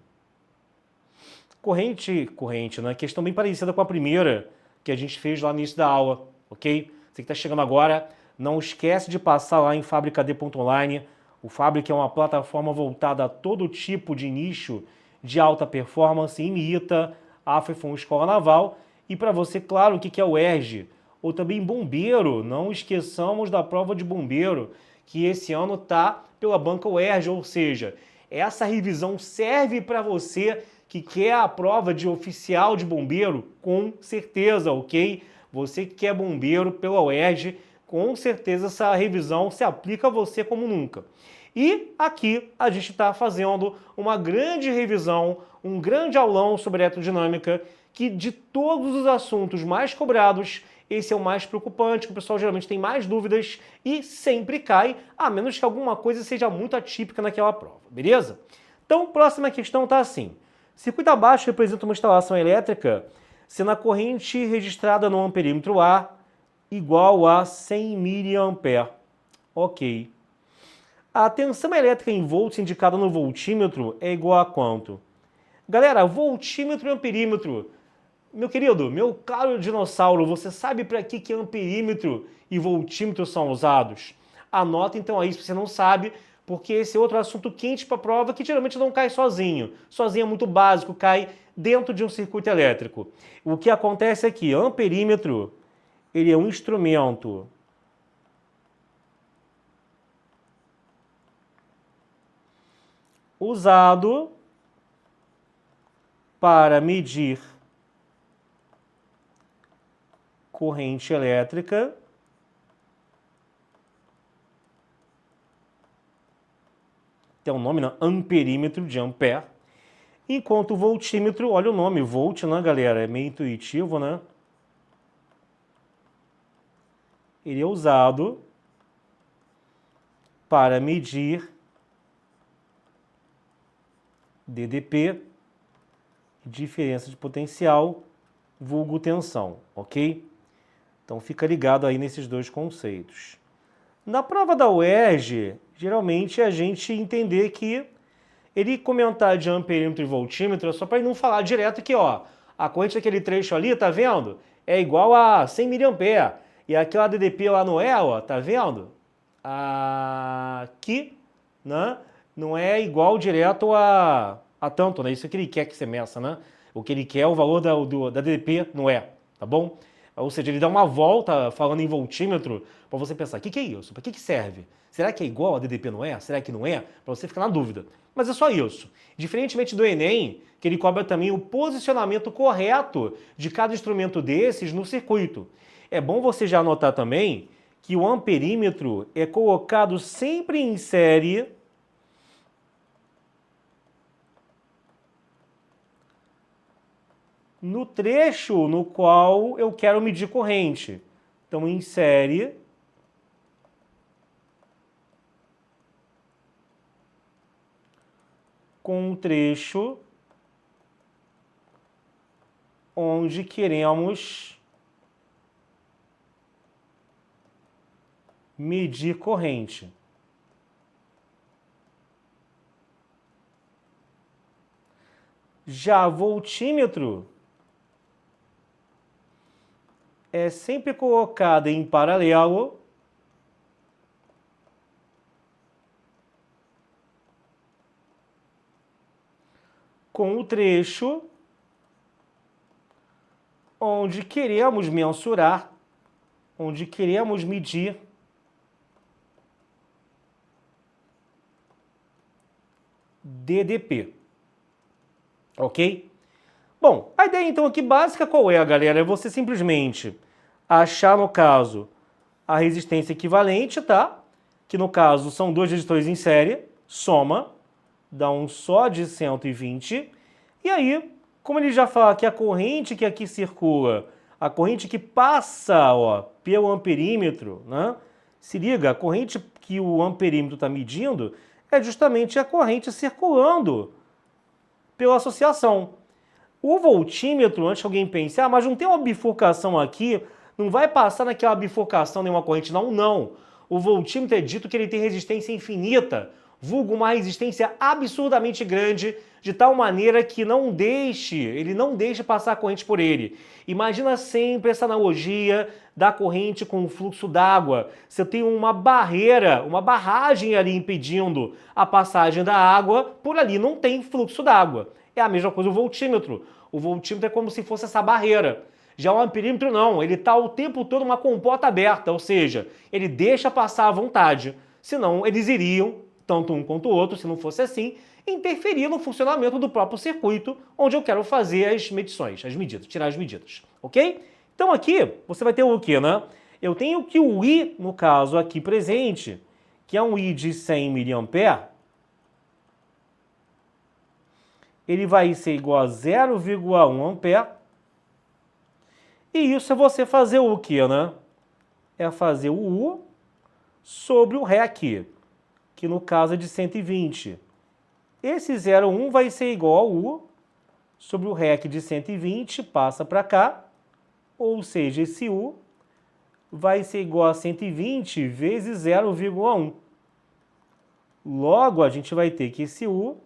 Corrente, né? Questão bem parecida com a primeira que a gente fez lá no início da aula, ok? Você que está chegando agora, não esquece de passar lá em fabricad.online. O Fabric é uma plataforma voltada a todo tipo de nicho de alta performance, imita a FEFON Escola Naval. E para você, claro, o que é o ERG, ou também bombeiro, não esqueçamos da prova de bombeiro, que esse ano está pela banca UERJ, ou seja, essa revisão serve para você que quer a prova de oficial de bombeiro, com certeza, ok? Você que quer bombeiro pela UERJ, com certeza essa revisão se aplica a você como nunca. E aqui a gente está fazendo uma grande revisão, um grande aulão sobre elerodinâmica, que de todos os assuntos mais cobrados, esse é o mais preocupante, que o pessoal geralmente tem mais dúvidas e sempre cai, a menos que alguma coisa seja muito atípica naquela prova, beleza? Então, próxima questão está assim. Circuito abaixo representa uma instalação elétrica sendo a corrente registrada no amperímetro A igual a 100 mA. Ok. A tensão elétrica em volts indicada no voltímetro é igual a quanto? Galera, voltímetro e amperímetro. Meu querido, meu caro dinossauro, você sabe para que amperímetro e voltímetro são usados? Anota então aí se você não sabe, porque esse é outro assunto quente para a prova que geralmente não cai sozinho. Sozinho é muito básico, cai dentro de um circuito elétrico. O que acontece é que amperímetro, ele é um instrumento usado para medir corrente elétrica tem um nome, né? Amperímetro de ampere, enquanto o voltímetro, olha o nome, volt, né, galera? É meio intuitivo, né? Ele é usado para medir DDP, diferença de potencial, vulgo tensão, ok? Então fica ligado aí nesses dois conceitos. Na prova da UERJ, geralmente a gente entender que ele comentar de amperímetro e voltímetro é só para ele não falar direto que, ó, a corrente daquele trecho ali, tá vendo? É igual a 100 mA. E aquela DDP lá no E, ó, tá vendo? Aqui, né? Não é igual direto a tanto, né? Isso é que ele quer que você meça, né? O que ele quer é o valor da DDP no E, tá bom? Ou seja, ele dá uma volta falando em voltímetro para você pensar, o que é isso? Para que serve? Será que é igual a DDP no E? Será que não é? Para você ficar na dúvida. Mas é só isso. Diferentemente do Enem, que ele cobra também o posicionamento correto de cada instrumento desses no circuito. É bom você já anotar também que o amperímetro é colocado sempre em série no trecho no qual eu quero medir corrente. Então, em série com um trecho onde queremos medir corrente. Já voltímetro é sempre colocado em paralelo com o trecho onde queremos mensurar, onde queremos medir DDP. Ok? Bom, a ideia então aqui básica qual é, galera? É você simplesmente achar, no caso, a resistência equivalente, tá? Que no caso são dois resistores em série, soma, dá um só de 120. E aí, como ele já fala que a corrente que aqui circula, a corrente que passa, ó, pelo amperímetro, né? Se liga, a corrente que o amperímetro está medindo é justamente a corrente circulando pela associação. O voltímetro, antes que alguém pense, mas não tem uma bifurcação aqui, não vai passar naquela bifurcação nenhuma corrente, não, não. O voltímetro é dito que ele tem resistência infinita, vulgo uma resistência absurdamente grande, de tal maneira que ele não deixa passar a corrente por ele. Imagina sempre essa analogia da corrente com o fluxo d'água. Você tem uma barreira, uma barragem ali impedindo a passagem da água, por ali não tem fluxo d'água. É a mesma coisa o voltímetro. O voltímetro é como se fosse essa barreira. Já o amperímetro não, ele está o tempo todo uma comporta aberta, ou seja, ele deixa passar à vontade. Senão eles iriam, tanto um quanto o outro, se não fosse assim, interferir no funcionamento do próprio circuito onde eu quero fazer as medições, as medidas, tirar as medidas, ok? Então aqui você vai ter o quê, né? Eu tenho que o I, no caso aqui presente, que é um I de 100 mA, ele vai ser igual a 0,1 ampere. E isso é você fazer o quê, né? É fazer o U sobre o REC, que no caso é de 120. Esse 0,1 vai ser igual ao U sobre o REC de 120, passa para cá, ou seja, esse U vai ser igual a 120 vezes 0,1. Logo, a gente vai ter que esse U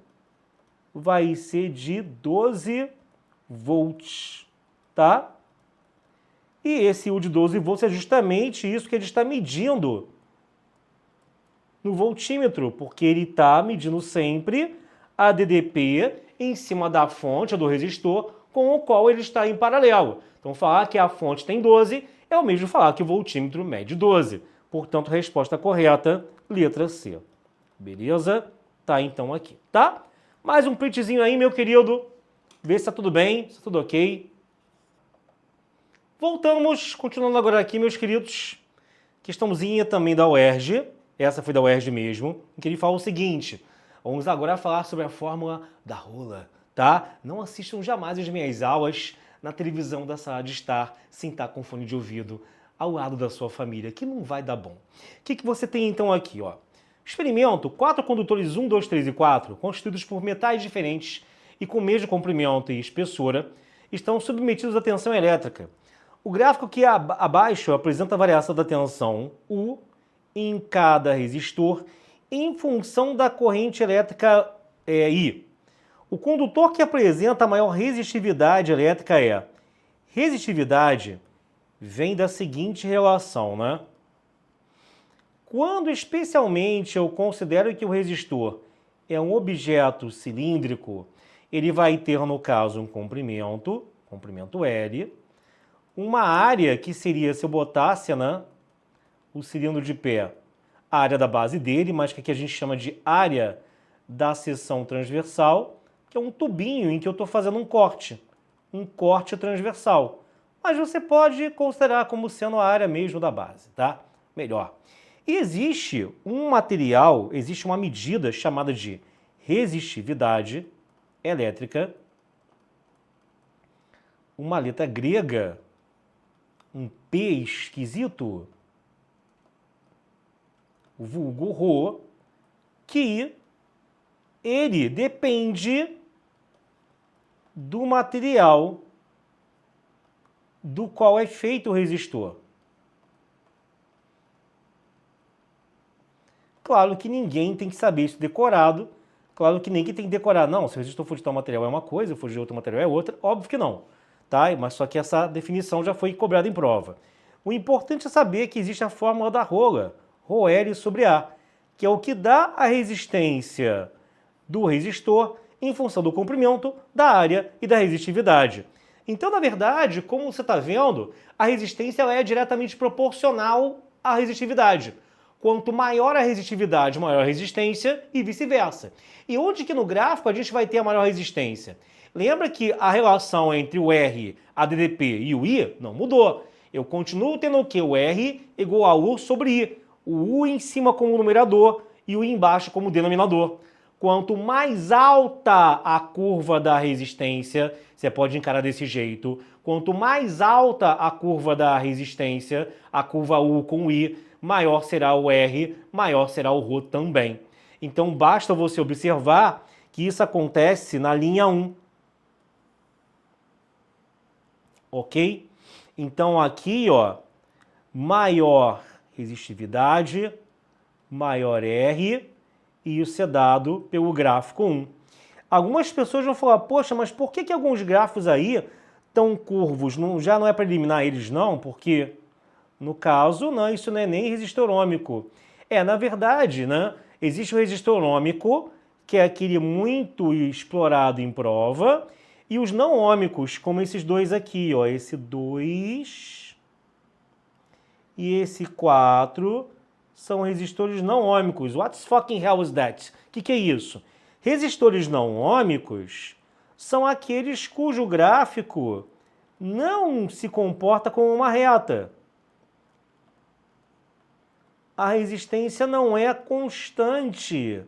vai ser de 12 volts, tá? E esse U de 12 volts é justamente isso que a gente está medindo no voltímetro, porque ele está medindo sempre a DDP em cima da fonte do resistor com o qual ele está em paralelo. Então, falar que a fonte tem 12 é o mesmo falar que o voltímetro mede 12. Portanto, resposta correta, letra C. Beleza? Tá então aqui, tá? Mais um printzinho aí, meu querido. Vê se tá tudo bem, se tá tudo ok. Voltamos, continuando agora aqui, meus queridos. Questãozinha também da UERJ. Essa foi da UERJ mesmo, em que ele fala o seguinte. Vamos agora falar sobre a fórmula da rola, tá? Não assistam jamais as minhas aulas na televisão da sala de estar sem estar com fone de ouvido ao lado da sua família, que não vai dar bom. O que você tem então aqui, ó? Experimento, 4 condutores 1, 2, 3 e 4, constituídos por metais diferentes e com mesmo comprimento e espessura, estão submetidos à tensão elétrica. O gráfico que abaixo apresenta a variação da tensão U em cada resistor em função da corrente elétrica I. O condutor que apresenta a maior resistividade elétrica é... Resistividade vem da seguinte relação, né? Quando especialmente eu considero que o resistor é um objeto cilíndrico, ele vai ter, no caso, um comprimento L, uma área que seria, se eu botasse, né, o cilindro de pé, a área da base dele, mas que aqui a gente chama de área da seção transversal, que é um tubinho em que eu estou fazendo um corte transversal. Mas você pode considerar como sendo a área mesmo da base, tá? Melhor. E existe um material, existe uma medida chamada de resistividade elétrica, uma letra grega, um P esquisito, o vulgo Rho, que ele depende do material do qual é feito o resistor. Claro que ninguém tem que saber isso decorado, claro que ninguém tem que decorar, não, se o resistor for de tal material é uma coisa, se for de outro material é outra, óbvio que não, tá? Mas só que essa definição já foi cobrada em prova. O importante é saber que existe a fórmula da rola, ρL sobre A, que é o que dá a resistência do resistor em função do comprimento, da área e da resistividade. Então, na verdade, como você está vendo, a resistência ela é diretamente proporcional à resistividade. Quanto maior a resistividade, maior a resistência e vice-versa. E onde que no gráfico a gente vai ter a maior resistência? Lembra que a relação entre o R, a DDP e o I não mudou. Eu continuo tendo o quê? O R igual a U sobre I. O U em cima como numerador e o I embaixo como denominador. Quanto mais alta a curva da resistência, você pode encarar desse jeito, quanto mais alta a curva da resistência, a curva U com I, maior será o R, maior será o Rho também. Então basta você observar que isso acontece na linha 1. Ok? Então aqui, ó, maior resistividade, maior R, e isso é dado pelo gráfico 1. Algumas pessoas vão falar, poxa, mas por que alguns gráficos aí estão curvos? Já não é para eliminar eles não? Porque, no caso, não, isso não é nem resistor ômico. Na verdade, né, existe o resistor ômico, que é aquele muito explorado em prova, e os não ômicos, como esses dois aqui, ó, esse 2 e esse 4, são resistores não ômicos. What the fucking hell is that? O que é isso? Resistores não ômicos são aqueles cujo gráfico não se comporta como uma reta. a resistência não é constante.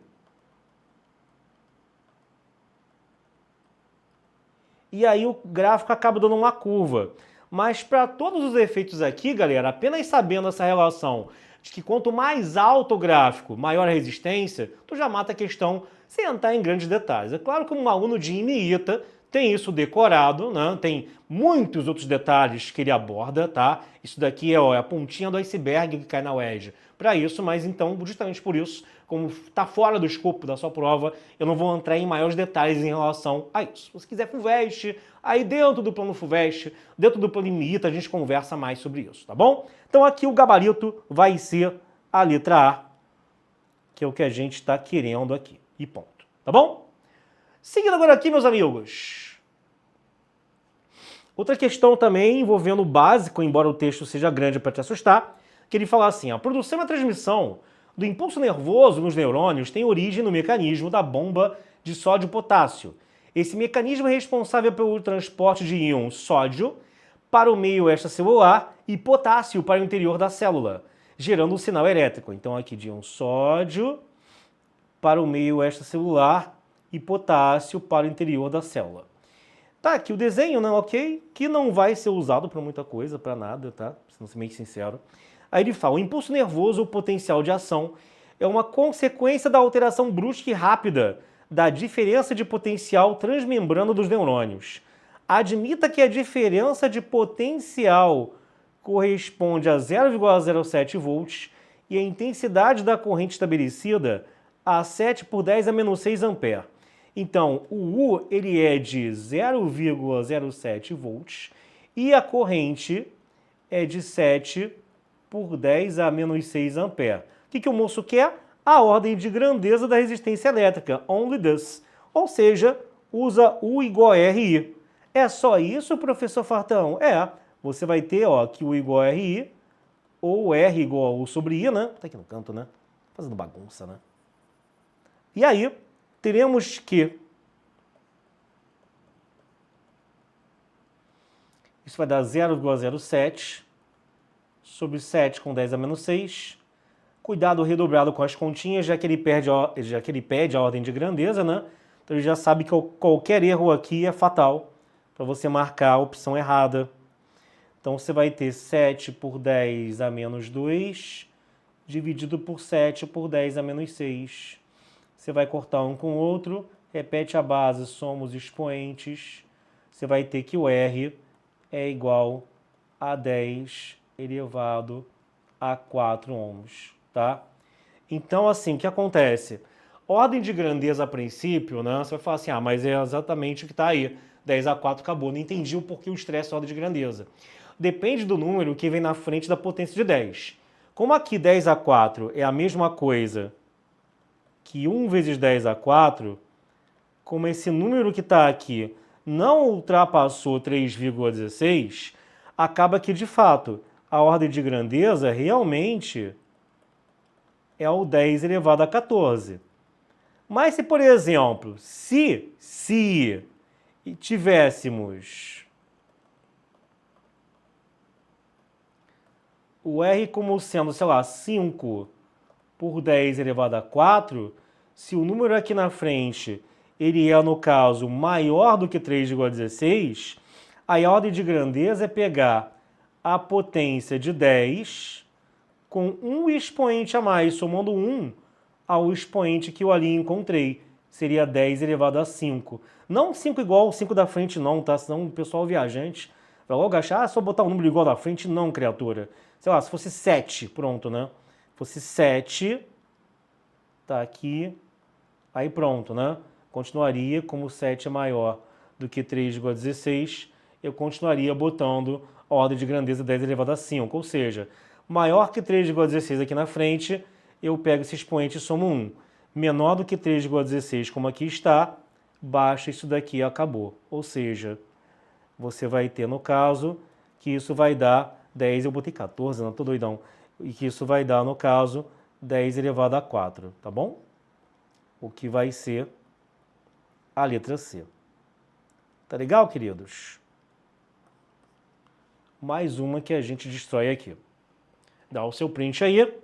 E aí o gráfico acaba dando uma curva. Mas para todos os efeitos aqui, galera, apenas sabendo essa relação de que quanto mais alto o gráfico, maior a resistência, tu já mata a questão sem entrar em grandes detalhes. É claro que um aluno de IME-ITA tem isso decorado, né? Tem muitos outros detalhes que ele aborda, tá? Isso daqui é a pontinha do iceberg que cai na UERJ para isso, mas então, justamente por isso, como está fora do escopo da sua prova, eu não vou entrar em maiores detalhes em relação a isso. Se você quiser FUVEST, aí dentro do plano FUVEST, dentro do plano IME-ITA, a gente conversa mais sobre isso, tá bom? Então aqui o gabarito vai ser a letra A, que é o que a gente está querendo aqui, e ponto, tá bom? Seguindo agora aqui, meus amigos. Outra questão também envolvendo o básico, embora o texto seja grande para te assustar, que ele fala assim, a produção e a transmissão do impulso nervoso nos neurônios tem origem no mecanismo da bomba de sódio e potássio. Esse mecanismo é responsável pelo transporte de íons sódio para o meio extracelular e potássio para o interior da célula, gerando um sinal elétrico. Então aqui de íon sódio para o meio extracelular e potássio para o interior da célula. Tá aqui o desenho, né, ok? Que não vai ser usado para muita coisa, para nada, tá? Sendo bem sincero. Aí ele fala, o impulso nervoso ou potencial de ação é uma consequência da alteração brusca e rápida da diferença de potencial transmembrana dos neurônios. Admita que a diferença de potencial corresponde a 0,07 volts e a intensidade da corrente estabelecida a 7 por 10 a menos 6 ampere. Então, o U ele é de 0,07 volts e a corrente é de 7 por 10 a menos 6 ampere. O que o moço quer? A ordem de grandeza da resistência elétrica, only this. Ou seja, usa U igual a RI. É só isso, professor Fartão? É. Você vai ter ó, que U igual a RI, ou R igual a U sobre I, né? Tá aqui no canto, né? Fazendo bagunça, né? E aí, teremos que isso vai dar 0,07 sobre 7 com 10 a menos 6. Cuidado redobrado com as continhas, já que ele pede a ordem de grandeza, né? Então ele já sabe que qualquer erro aqui é fatal para você marcar a opção errada. Então você vai ter 7 por 10 a menos 2 dividido por 7 por 10 a menos 6. Você vai cortar um com o outro, repete a base, soma os expoentes. Você vai ter que o R é igual a 10 elevado a 4 ohms, tá? Então, assim, o que acontece? Ordem de grandeza a princípio, né? Você vai falar assim, mas é exatamente o que está aí. 10 a 4 acabou. Não entendi o porquê o estresse é ordem de grandeza. Depende do número que vem na frente da potência de 10. Como aqui 10 a 4 é a mesma coisa que 1 vezes 10 a 4, como esse número que está aqui não ultrapassou 3,16, acaba que, de fato, a ordem de grandeza realmente é o 10 elevado a 14. Mas se, por exemplo, se tivéssemos o R como sendo, sei lá, 5 por 10 elevado a 4, se o número aqui na frente ele é, no caso, maior do que 3,16, aí a ordem de grandeza é pegar a potência de 10 com um expoente a mais, somando 1 ao expoente que eu ali encontrei. Seria 10 elevado a 5. Não 5 igual ao 5 da frente não, tá? Senão o pessoal viajante vai logo achar, só botar um número igual da frente. Não, criatura. Sei lá, se fosse 7, pronto, né? Se fosse 7, tá aqui, aí pronto, né? Continuaria, como 7 é maior do que 3,16, eu continuaria botando a ordem de grandeza 10 elevado a 5, ou seja, maior que 3,16 aqui na frente, eu pego esse expoente e somo 1. Menor do que 3,16, como aqui está, baixa isso daqui e acabou. Ou seja, você vai ter, no caso, que isso vai dar 10, eu botei 14, não tô doidão, e que isso vai dar, no caso, 10 elevado a 4, tá bom? O que vai ser a letra C. Tá legal, queridos? Mais uma que a gente destrói aqui. Dá o seu print aí.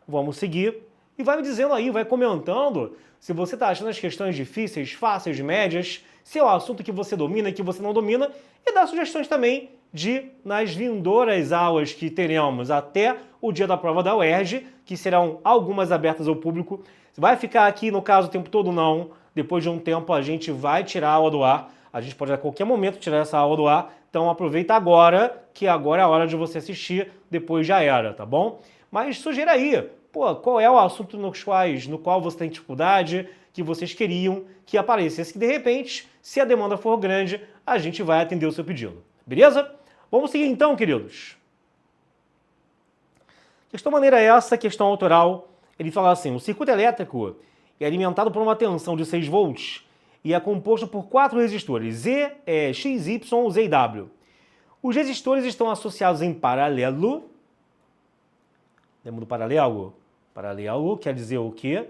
Vamos seguir. E vai me dizendo aí, vai comentando se você está achando as questões difíceis, fáceis, médias, se é o assunto que você domina, que você não domina, e dá sugestões também de, nas vindouras aulas que teremos até o dia da prova da UERJ, que serão algumas abertas ao público. Vai ficar aqui, no caso, o tempo todo não. Depois de um tempo a gente vai tirar a aula do ar. A gente pode a qualquer momento tirar essa aula do ar. Então aproveita agora, que agora é a hora de você assistir, depois já era, tá bom? Mas sugira aí, pô, qual é o assunto no qual você tem dificuldade, que vocês queriam que aparecesse, que de repente, se a demanda for grande, a gente vai atender o seu pedido. Beleza? Vamos seguir então, queridos. Questão maneira é essa, questão autoral. Ele fala assim, o circuito elétrico é alimentado por uma tensão de 6 volts e é composto por 4 resistores, X, Y, Z e W. Os resistores estão associados em paralelo. Lembra do paralelo? Paralelo quer dizer o quê?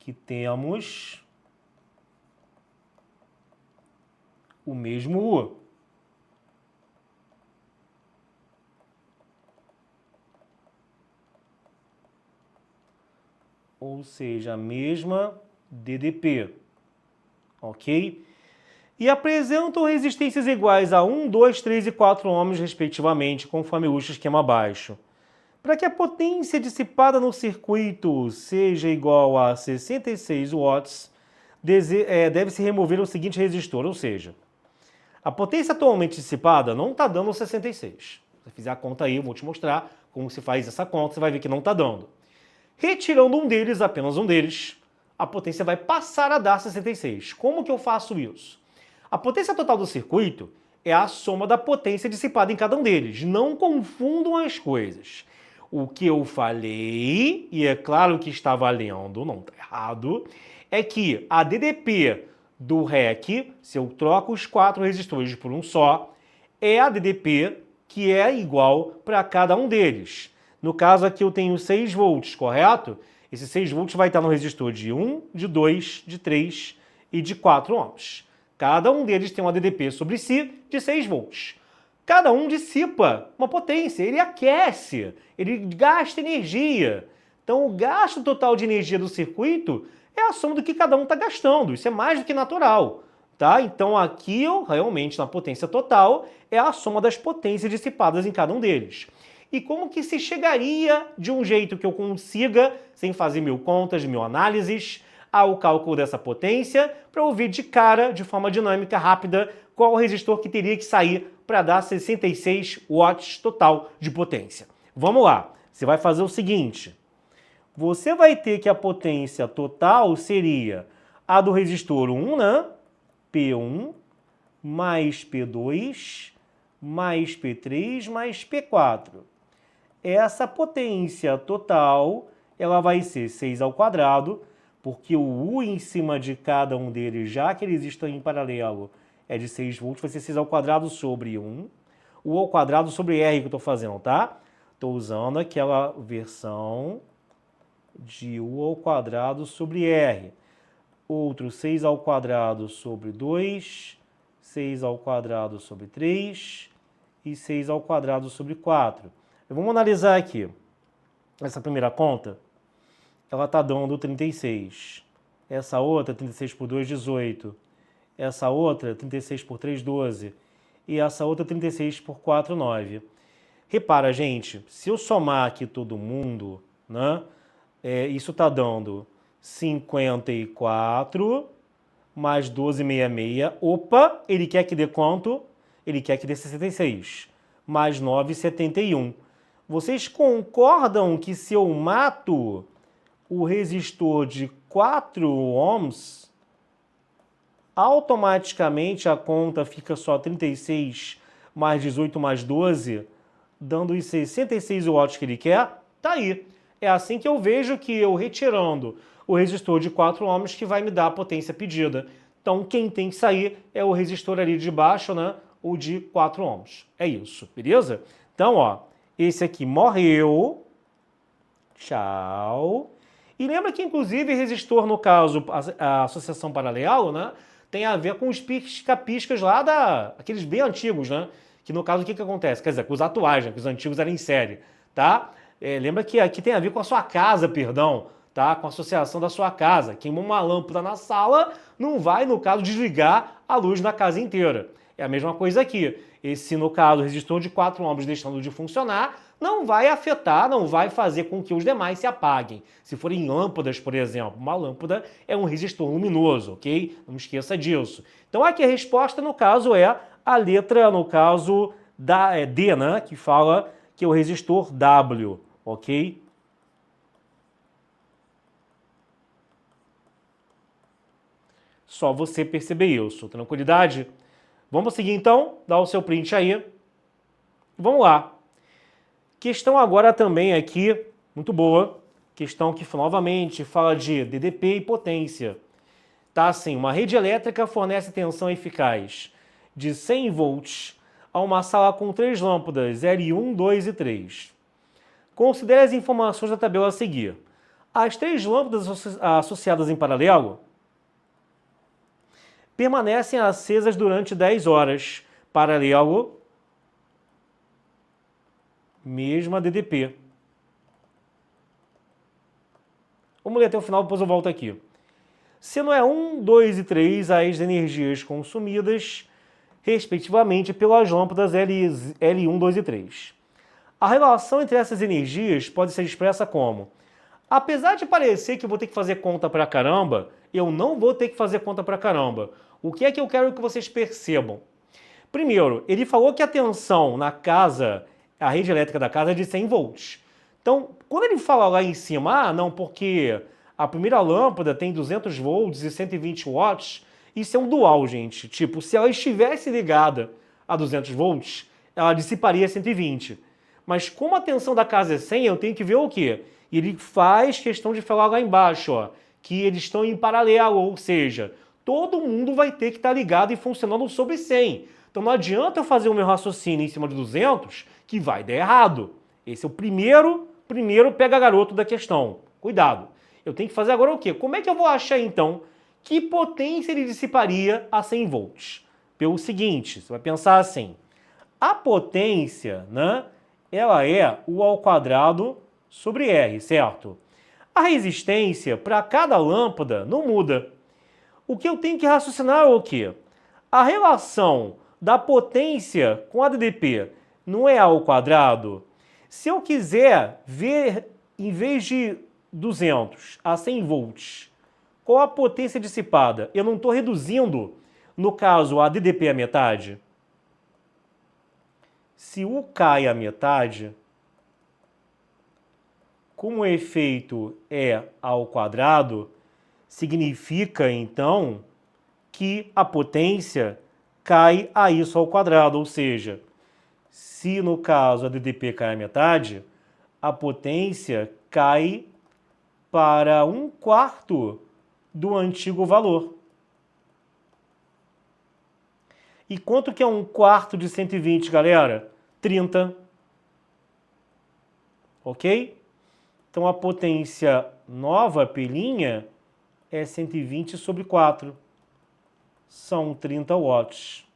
Que temos o mesmo ou seja, a mesma DDP, ok? E apresentam resistências iguais a 1, 2, 3 e 4 ohms, respectivamente, conforme o esquema abaixo. Para que a potência dissipada no circuito seja igual a 66 watts, deve-se remover o seguinte resistor, ou seja, a potência atualmente dissipada não está dando 66. Se você fizer a conta aí, eu vou te mostrar como se faz essa conta, você vai ver que não está dando. Retirando um deles, apenas um deles, a potência vai passar a dar 66. Como que eu faço isso? A potência total do circuito é a soma da potência dissipada em cada um deles. Não confundam as coisas. O que eu falei, e é claro que está valendo, não está errado, é que a DDP do REC, se eu troco os 4 resistores por um só, é a DDP que é igual para cada um deles. No caso aqui eu tenho 6 volts, correto? Esse 6 volts vai estar no resistor de 1, de 2, de 3 e de 4 ohms. Cada um deles tem uma DDP sobre si de 6 volts. Cada um dissipa uma potência, ele aquece, ele gasta energia. Então o gasto total de energia do circuito é a soma do que cada um está gastando. Isso é mais do que natural. Tá? Então aqui, realmente, na potência total, é a soma das potências dissipadas em cada um deles. E como que se chegaria de um jeito que eu consiga, sem fazer mil contas, mil análises, ao cálculo dessa potência, para eu ver de cara, de forma dinâmica, rápida, qual o resistor que teria que sair para dar 66 watts total de potência. Vamos lá, você vai fazer o seguinte, você vai ter que a potência total seria a do resistor 1, né? P1, mais P2, mais P3, mais P4. Essa potência total, ela vai ser 6 ao quadrado, porque o U em cima de cada um deles, já que eles estão em paralelo, é de 6 volts, vai ser 6 ao quadrado sobre 1. U ao quadrado sobre R que eu estou fazendo, tá? Estou usando aquela versão de U ao quadrado sobre R. Outro 6 ao quadrado sobre 2, 6 ao quadrado sobre 3 e 6 ao quadrado sobre 4. Vamos analisar aqui. Essa primeira conta, ela está dando 36. Essa outra, 36 por 2, 18. Essa outra, 36 por 3, 12. E essa outra, 36 por 4, 9. Repara, gente, se eu somar aqui todo mundo, né, isso está dando 54 mais 12,66. Opa, ele quer que dê quanto? Ele quer que dê 66. Mais 9,71. Vocês concordam que se eu mato o resistor de 4 ohms, automaticamente a conta fica só 36 mais 18 mais 12, dando os 66 watts que ele quer? Tá aí. É assim que eu vejo que eu retirando o resistor de 4 ohms que vai me dar a potência pedida. Então quem tem que sair é o resistor ali de baixo, né? O de 4 ohms. É isso, beleza? Então, ó, esse aqui morreu. Tchau. E lembra que, inclusive, resistor, no caso, a associação paralela, né? Tem a ver com os pisca-piscas lá aqueles bem antigos, né? Que no caso, o que acontece? Quer dizer, com os atuais, né? Que os antigos eram em série, tá? Lembra que aqui tem a ver com a sua casa, perdão, tá? Com a associação da sua casa. Queimou uma lâmpada na sala, não vai, no caso, desligar a luz na casa inteira. É a mesma coisa aqui. Esse, no caso, resistor de 4 ohms deixando de funcionar, não vai afetar, não vai fazer com que os demais se apaguem. Se forem lâmpadas, por exemplo, uma lâmpada é um resistor luminoso, ok? Não esqueça disso. Então aqui a resposta, no caso, é a letra, no caso, D, né? Que fala que é o resistor W, ok? Só você perceber isso. Tranquilidade? Vamos seguir então? Dá o seu print aí. Vamos lá. Questão agora também aqui, muito boa. Questão que novamente fala de DDP e potência. Tá assim, uma rede elétrica fornece tensão eficaz de 100 volts a uma sala com 3 lâmpadas L1, 2 e 3. Considere as informações da tabela a seguir. As 3 lâmpadas associadas em paralelo permanecem acesas durante 10 horas. Paralelo, mesma DDP. Vamos ler até o final, depois eu volto aqui. Sendo 1, 2 e 3 as energias consumidas, respectivamente, pelas lâmpadas L1, 2 e 3. A relação entre essas energias pode ser expressa como: apesar de parecer que eu vou ter que fazer conta pra caramba, eu não vou ter que fazer conta pra caramba. O que é que eu quero que vocês percebam? Primeiro, ele falou que a tensão na casa, a rede elétrica da casa é de 100 volts. Então, quando ele fala lá em cima, não, porque a primeira lâmpada tem 200 volts e 120 watts, isso é um dual, gente. Tipo, se ela estivesse ligada a 200 volts, ela dissiparia 120. Mas como a tensão da casa é 100, eu tenho que ver o quê? Ele faz questão de falar lá embaixo, ó, que eles estão em paralelo, ou seja, todo mundo vai ter que estar ligado e funcionando sobre 100. Então não adianta eu fazer o meu raciocínio em cima de 200, que vai dar errado. Esse é o primeiro pega garoto da questão. Cuidado. Eu tenho que fazer agora o quê? Como é que eu vou achar, então, que potência ele dissiparia a 100 volts? Pelo seguinte, você vai pensar assim, a potência, né, ela é U ao quadrado sobre R, certo? A resistência para cada lâmpada não muda. O que eu tenho que raciocinar é o quê? A relação da potência com a DDP não é A ao quadrado? Se eu quiser ver, em vez de 200 a 100 volts, qual a potência dissipada? Eu não estou reduzindo, no caso, a DDP à metade? Se U cai à metade, como o efeito é ao quadrado, significa, então, que a potência cai a isso ao quadrado, ou seja, se no caso a DDP cai à metade, a potência cai para 1/4 do antigo valor. E quanto que é 1/4 de 120, galera? 30. Ok? Então a potência nova, pelinha, é 120 sobre 4. São 30 watts.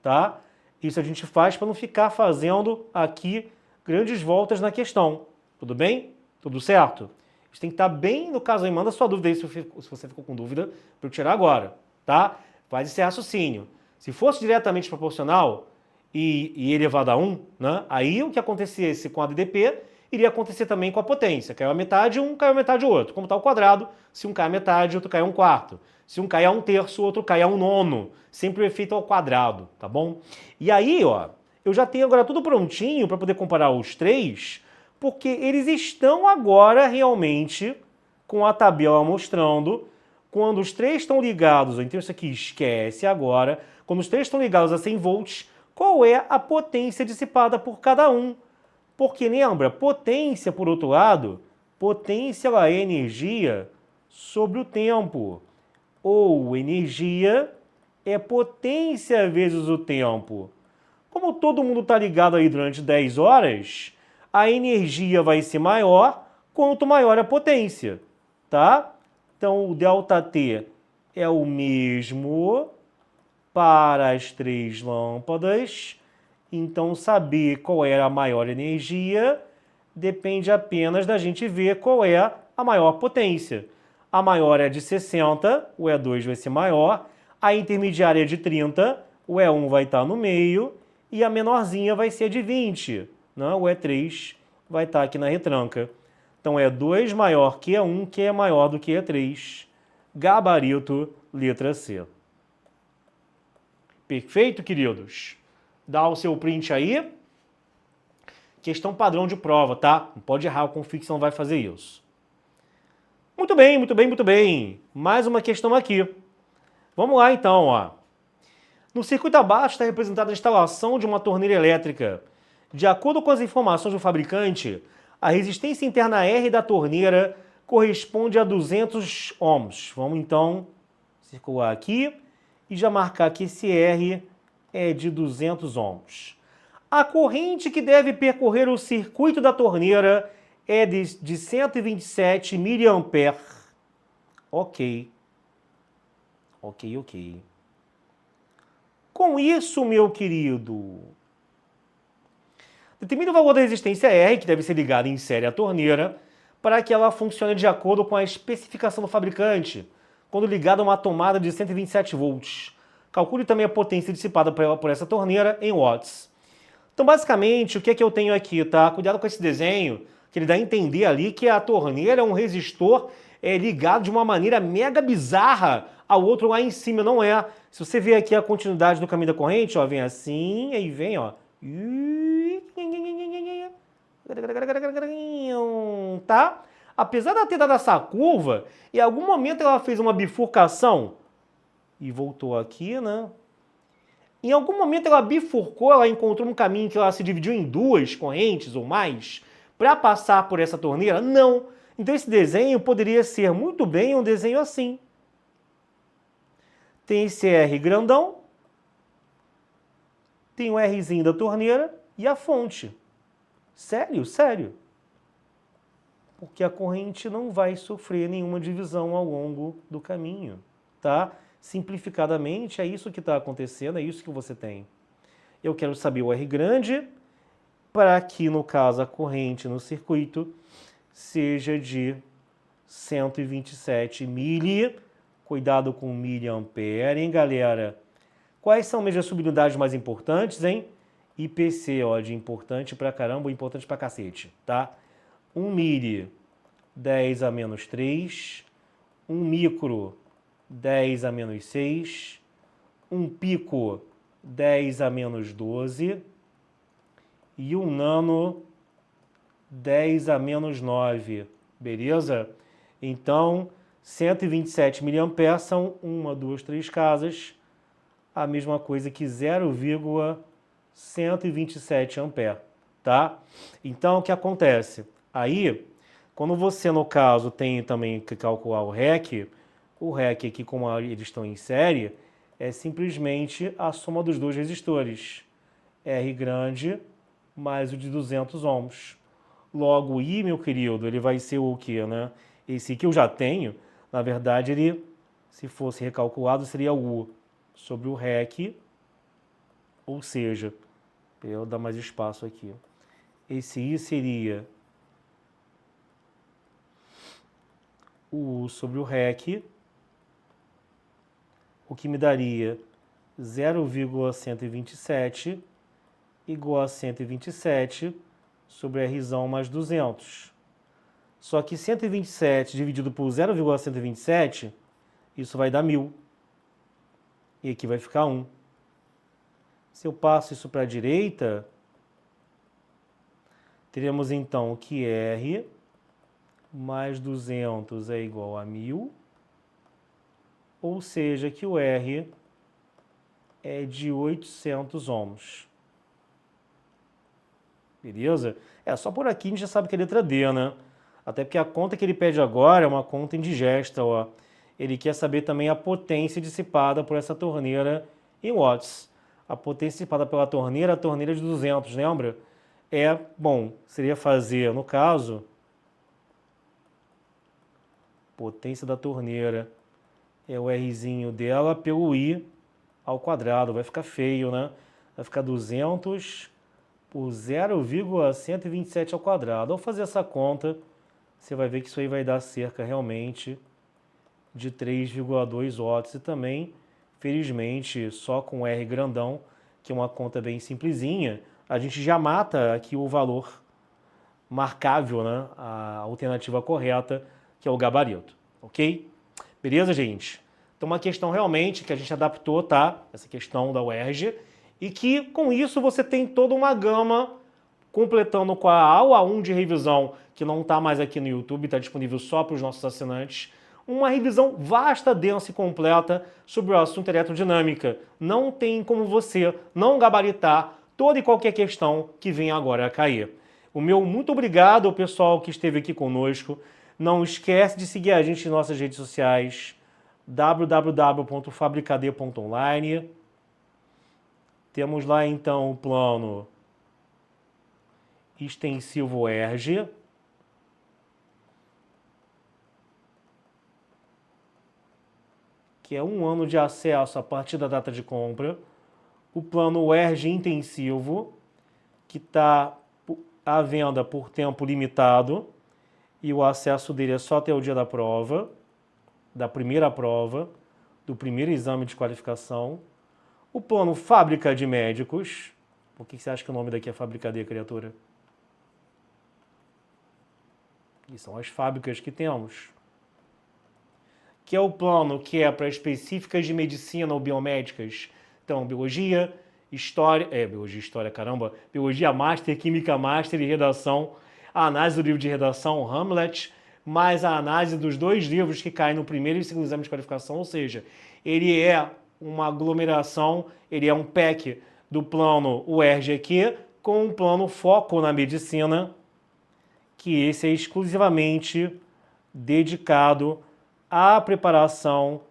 Tá? Isso a gente faz para não ficar fazendo aqui grandes voltas na questão. Tudo bem? Tudo certo? Isso tem que estar bem, no caso aí, manda sua dúvida aí se você ficou com dúvida para eu tirar agora. Tá? Faz esse raciocínio. Se fosse diretamente proporcional e elevado a 1, né, aí o que acontecesse com a DDP iria acontecer também com a potência. Caiu a metade, um caiu a metade o outro. Como está o quadrado, se um cai a metade, outro cai a 1/4. Se um cai a 1/3, o outro cai a 1/9. Sempre o efeito ao quadrado, tá bom? E aí, ó, eu já tenho agora tudo prontinho para poder comparar os três, porque eles estão agora realmente com a tabela mostrando quando os três estão ligados, então isso aqui esquece agora, quando os três estão ligados a 100 volts, qual é a potência dissipada por cada um? Porque lembra, potência, por outro lado, potência ela é energia sobre o tempo. Ou energia é potência vezes o tempo. Como todo mundo está ligado aí durante 10 horas, a energia vai ser maior quanto maior a potência, tá? Então, o ΔT é o mesmo para as 3 lâmpadas. Então, saber qual era a maior energia depende apenas da gente ver qual é a maior potência. A maior é de 60, o E2 vai ser maior, a intermediária é de 30, o E1 vai estar no meio, e a menorzinha vai ser de 20, né? O E3 vai estar aqui na retranca. Então, E2 maior que E1, que é maior do que E3. Gabarito, letra C. Perfeito, queridos? Dá o seu print aí. Questão padrão de prova, tá? Não pode errar, o Confix não vai fazer isso. Muito bem, muito bem, muito bem. Mais uma questão aqui. Vamos lá, então, ó. No circuito abaixo está representada a instalação de uma torneira elétrica. De acordo com as informações do fabricante, a resistência interna R da torneira corresponde a 200 ohms. Vamos, então, circular aqui e já marcar que esse R é de 200 ohms. A corrente que deve percorrer o circuito da torneira é de 127 mA. Ok. Ok. Com isso, meu querido, determine o valor da resistência R, que deve ser ligada em série à torneira, para que ela funcione de acordo com a especificação do fabricante, quando ligada a uma tomada de 127 volts. Calcule também a potência dissipada por essa torneira em watts. Então, basicamente, o que é que eu tenho aqui, tá? Cuidado com esse desenho, que ele dá a entender ali que a torneira é um resistor ligado de uma maneira mega bizarra ao outro lá em cima, não é? Se você ver aqui a continuidade do caminho da corrente, ó, vem assim, aí vem, ó. Tá? Apesar de ela ter dado essa curva, em algum momento ela fez uma bifurcação e voltou aqui, né? Em algum momento ela bifurcou, ela encontrou um caminho que ela se dividiu em duas correntes ou mais para passar por essa torneira? Não. Então esse desenho poderia ser muito bem um desenho assim. Tem esse R grandão, tem o Rzinho da torneira e a fonte. Sério, sério. Porque a corrente não vai sofrer nenhuma divisão ao longo do caminho, tá? Simplificadamente, é isso que está acontecendo, é isso que você tem. Eu quero saber o R grande, para que, no caso, a corrente no circuito seja de 127 mili. Cuidado com miliampere, hein, galera? Quais são mesmo as subunidades mais importantes, hein? IPC, ó, de importante pra caramba, importante pra cacete, tá? 1 mili, 10 a menos 3. 1 micro, 10 a menos 6. 1 pico, 10 a menos 12. E 1 nano, 10 a menos 9. Beleza? Então, 127 mA são 1, 2, 3 casas. A mesma coisa que 0,127 ampere, tá? Então, o que acontece? Aí, quando você, no caso, tem também que calcular o REC aqui, como eles estão em série, é simplesmente a soma dos dois resistores. R grande mais o de 200 ohms. Logo, I, meu querido, ele vai ser o quê, né? Esse que eu já tenho, na verdade, ele, se fosse recalculado, seria o U sobre o REC, ou seja, eu dar mais espaço aqui. Esse I seria o U sobre o REC, o que me daria 0,127 igual a 127 sobre Rzão mais 200. Só que 127 dividido por 0,127, isso vai dar 1000. E aqui vai ficar 1. Se eu passo isso para a direita, teremos então que R mais 200 é igual a 1000, ou seja, que o R é de 800 ohms. Beleza? Só por aqui a gente já sabe que é letra D, né? Até porque a conta que ele pede agora é uma conta indigesta, ó. Ele quer saber também a potência dissipada por essa torneira em watts. A potência dissipada pela torneira, a torneira de 200, lembra? Bom, seria fazer, no caso, potência da torneira é o Rzinho dela pelo I ao quadrado. Vai ficar feio, né? Vai ficar 200 por 0,127 ao quadrado. Ao fazer essa conta, você vai ver que isso aí vai dar cerca realmente de 3,2 watts. E também, felizmente, só com R grandão, que é uma conta bem simplesinha, a gente já mata aqui o valor marcável, né? A alternativa correta, que é o gabarito, ok? Beleza, gente? Então, uma questão realmente que a gente adaptou, tá? Essa questão da UERJ, e que com isso você tem toda uma gama, completando com a aula 1 de revisão, que não está mais aqui no YouTube, está disponível só para os nossos assinantes, uma revisão vasta, densa e completa sobre o assunto eletrodinâmica. Não tem como você não gabaritar toda e qualquer questão que venha agora a cair. O meu muito obrigado ao pessoal que esteve aqui conosco. Não esquece de seguir a gente em nossas redes sociais, www.fabricad.online. Temos lá então o plano extensivo ERG, que é 1 ano de acesso a partir da data de compra. O plano ERG intensivo, que está à venda por tempo limitado, e o acesso dele é só até o dia da prova, da primeira prova, do primeiro exame de qualificação. O plano Fábrica de Médicos. Por que você acha que o nome daqui é Fabricad, criatura? E são as fábricas que temos. Que é o plano que é para específicas de medicina ou biomédicas. Então, biologia, história... Biologia Master, Química Master e Redação. A análise do livro de redação Hamlet, mais a análise dos 2 livros que caem no primeiro e segundo exame de qualificação. Ou seja, ele é uma aglomeração, ele é um pack do plano UERJ aqui, com um plano foco na medicina, que esse é exclusivamente dedicado à preparação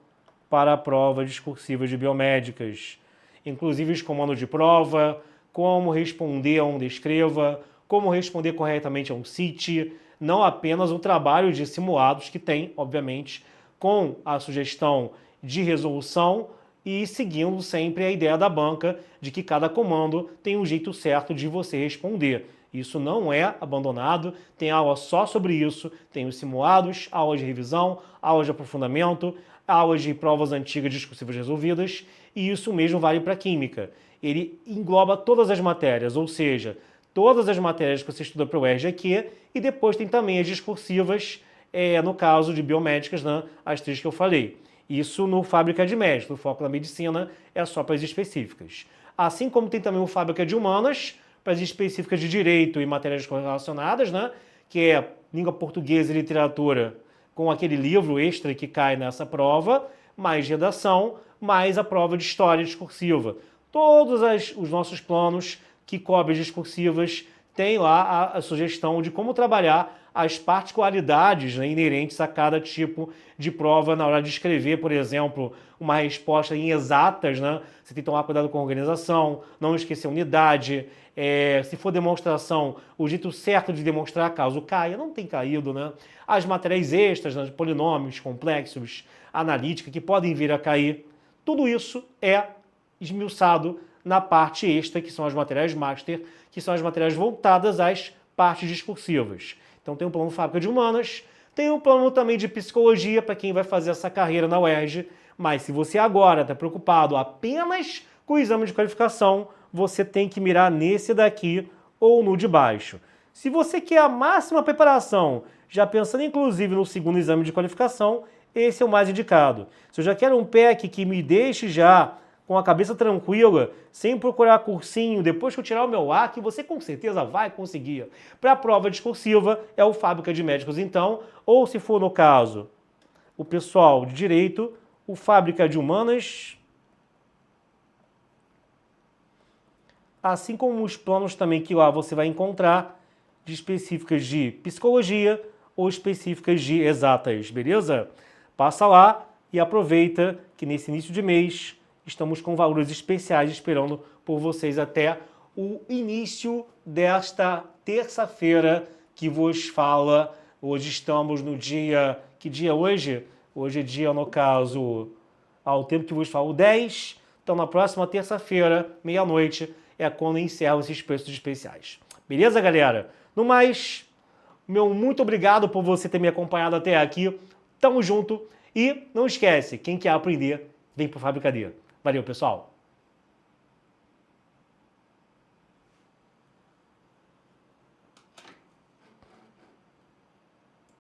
para a prova discursiva de biomédicas. Inclusive os comandos de prova, como responder a um descreva, como responder corretamente a um CIT, não apenas o trabalho de simulados que tem, obviamente, com a sugestão de resolução, e seguindo sempre a ideia da banca de que cada comando tem um jeito certo de você responder. Isso não é abandonado, tem aula só sobre isso, tem os simulados, aulas de revisão, aulas de aprofundamento, aulas de provas antigas discursivas resolvidas, e isso mesmo vale para a química. Ele engloba todas as matérias, ou seja, todas as matérias que você estuda para o ERJ aqui, e depois tem também as discursivas, no caso de biomédicas, né, as 3 que eu falei. Isso no Fábrica de Médicos, o foco na medicina é só para as específicas. Assim como tem também o Fábrica de Humanas, para as específicas de direito e matérias correlacionadas, né? Que é língua portuguesa e literatura, com aquele livro extra que cai nessa prova, mais redação, mais a prova de história discursiva. Todos os nossos planos que cobrem discursivas têm lá a sugestão de como trabalhar as particularidades, né, inerentes a cada tipo de prova na hora de escrever, por exemplo, uma resposta em exatas, né? Você tem que tomar cuidado com a organização, não esquecer a unidade. Se for demonstração, o jeito certo de demonstrar caso caia, não tem caído, né? As matérias extras, né, de polinômios complexos, analítica, que podem vir a cair. Tudo isso é esmiuçado na parte extra, que são as matérias master, que são as matérias voltadas às partes discursivas. Então tem um plano Fábrica de Humanas, tem um plano também de psicologia para quem vai fazer essa carreira na UERJ, mas se você agora está preocupado apenas com o exame de qualificação, você tem que mirar nesse daqui ou no de baixo. Se você quer a máxima preparação, já pensando inclusive no segundo exame de qualificação, esse é o mais indicado. Se eu já quero um PEC que me deixe já com a cabeça tranquila, sem procurar cursinho, depois que eu tirar o meu AC, você com certeza vai conseguir. Para a prova discursiva, é o Fábrica de Médicos, então, ou se for no caso, o pessoal de Direito, o Fábrica de Humanas, assim como os planos também que lá você vai encontrar de específicas de Psicologia ou específicas de Exatas, beleza? Passa lá e aproveita que nesse início de mês estamos com valores especiais esperando por vocês até o início desta terça-feira que vos fala. Hoje estamos no dia... Que dia é hoje? Hoje é dia, no caso, ao tempo que vos falo, 10. Então, na próxima terça-feira, meia-noite, é quando encerram esses preços especiais. Beleza, galera? No mais, meu muito obrigado por você ter me acompanhado até aqui. Tamo junto e não esquece, quem quer aprender, vem pro Fábrica D. Valeu, pessoal!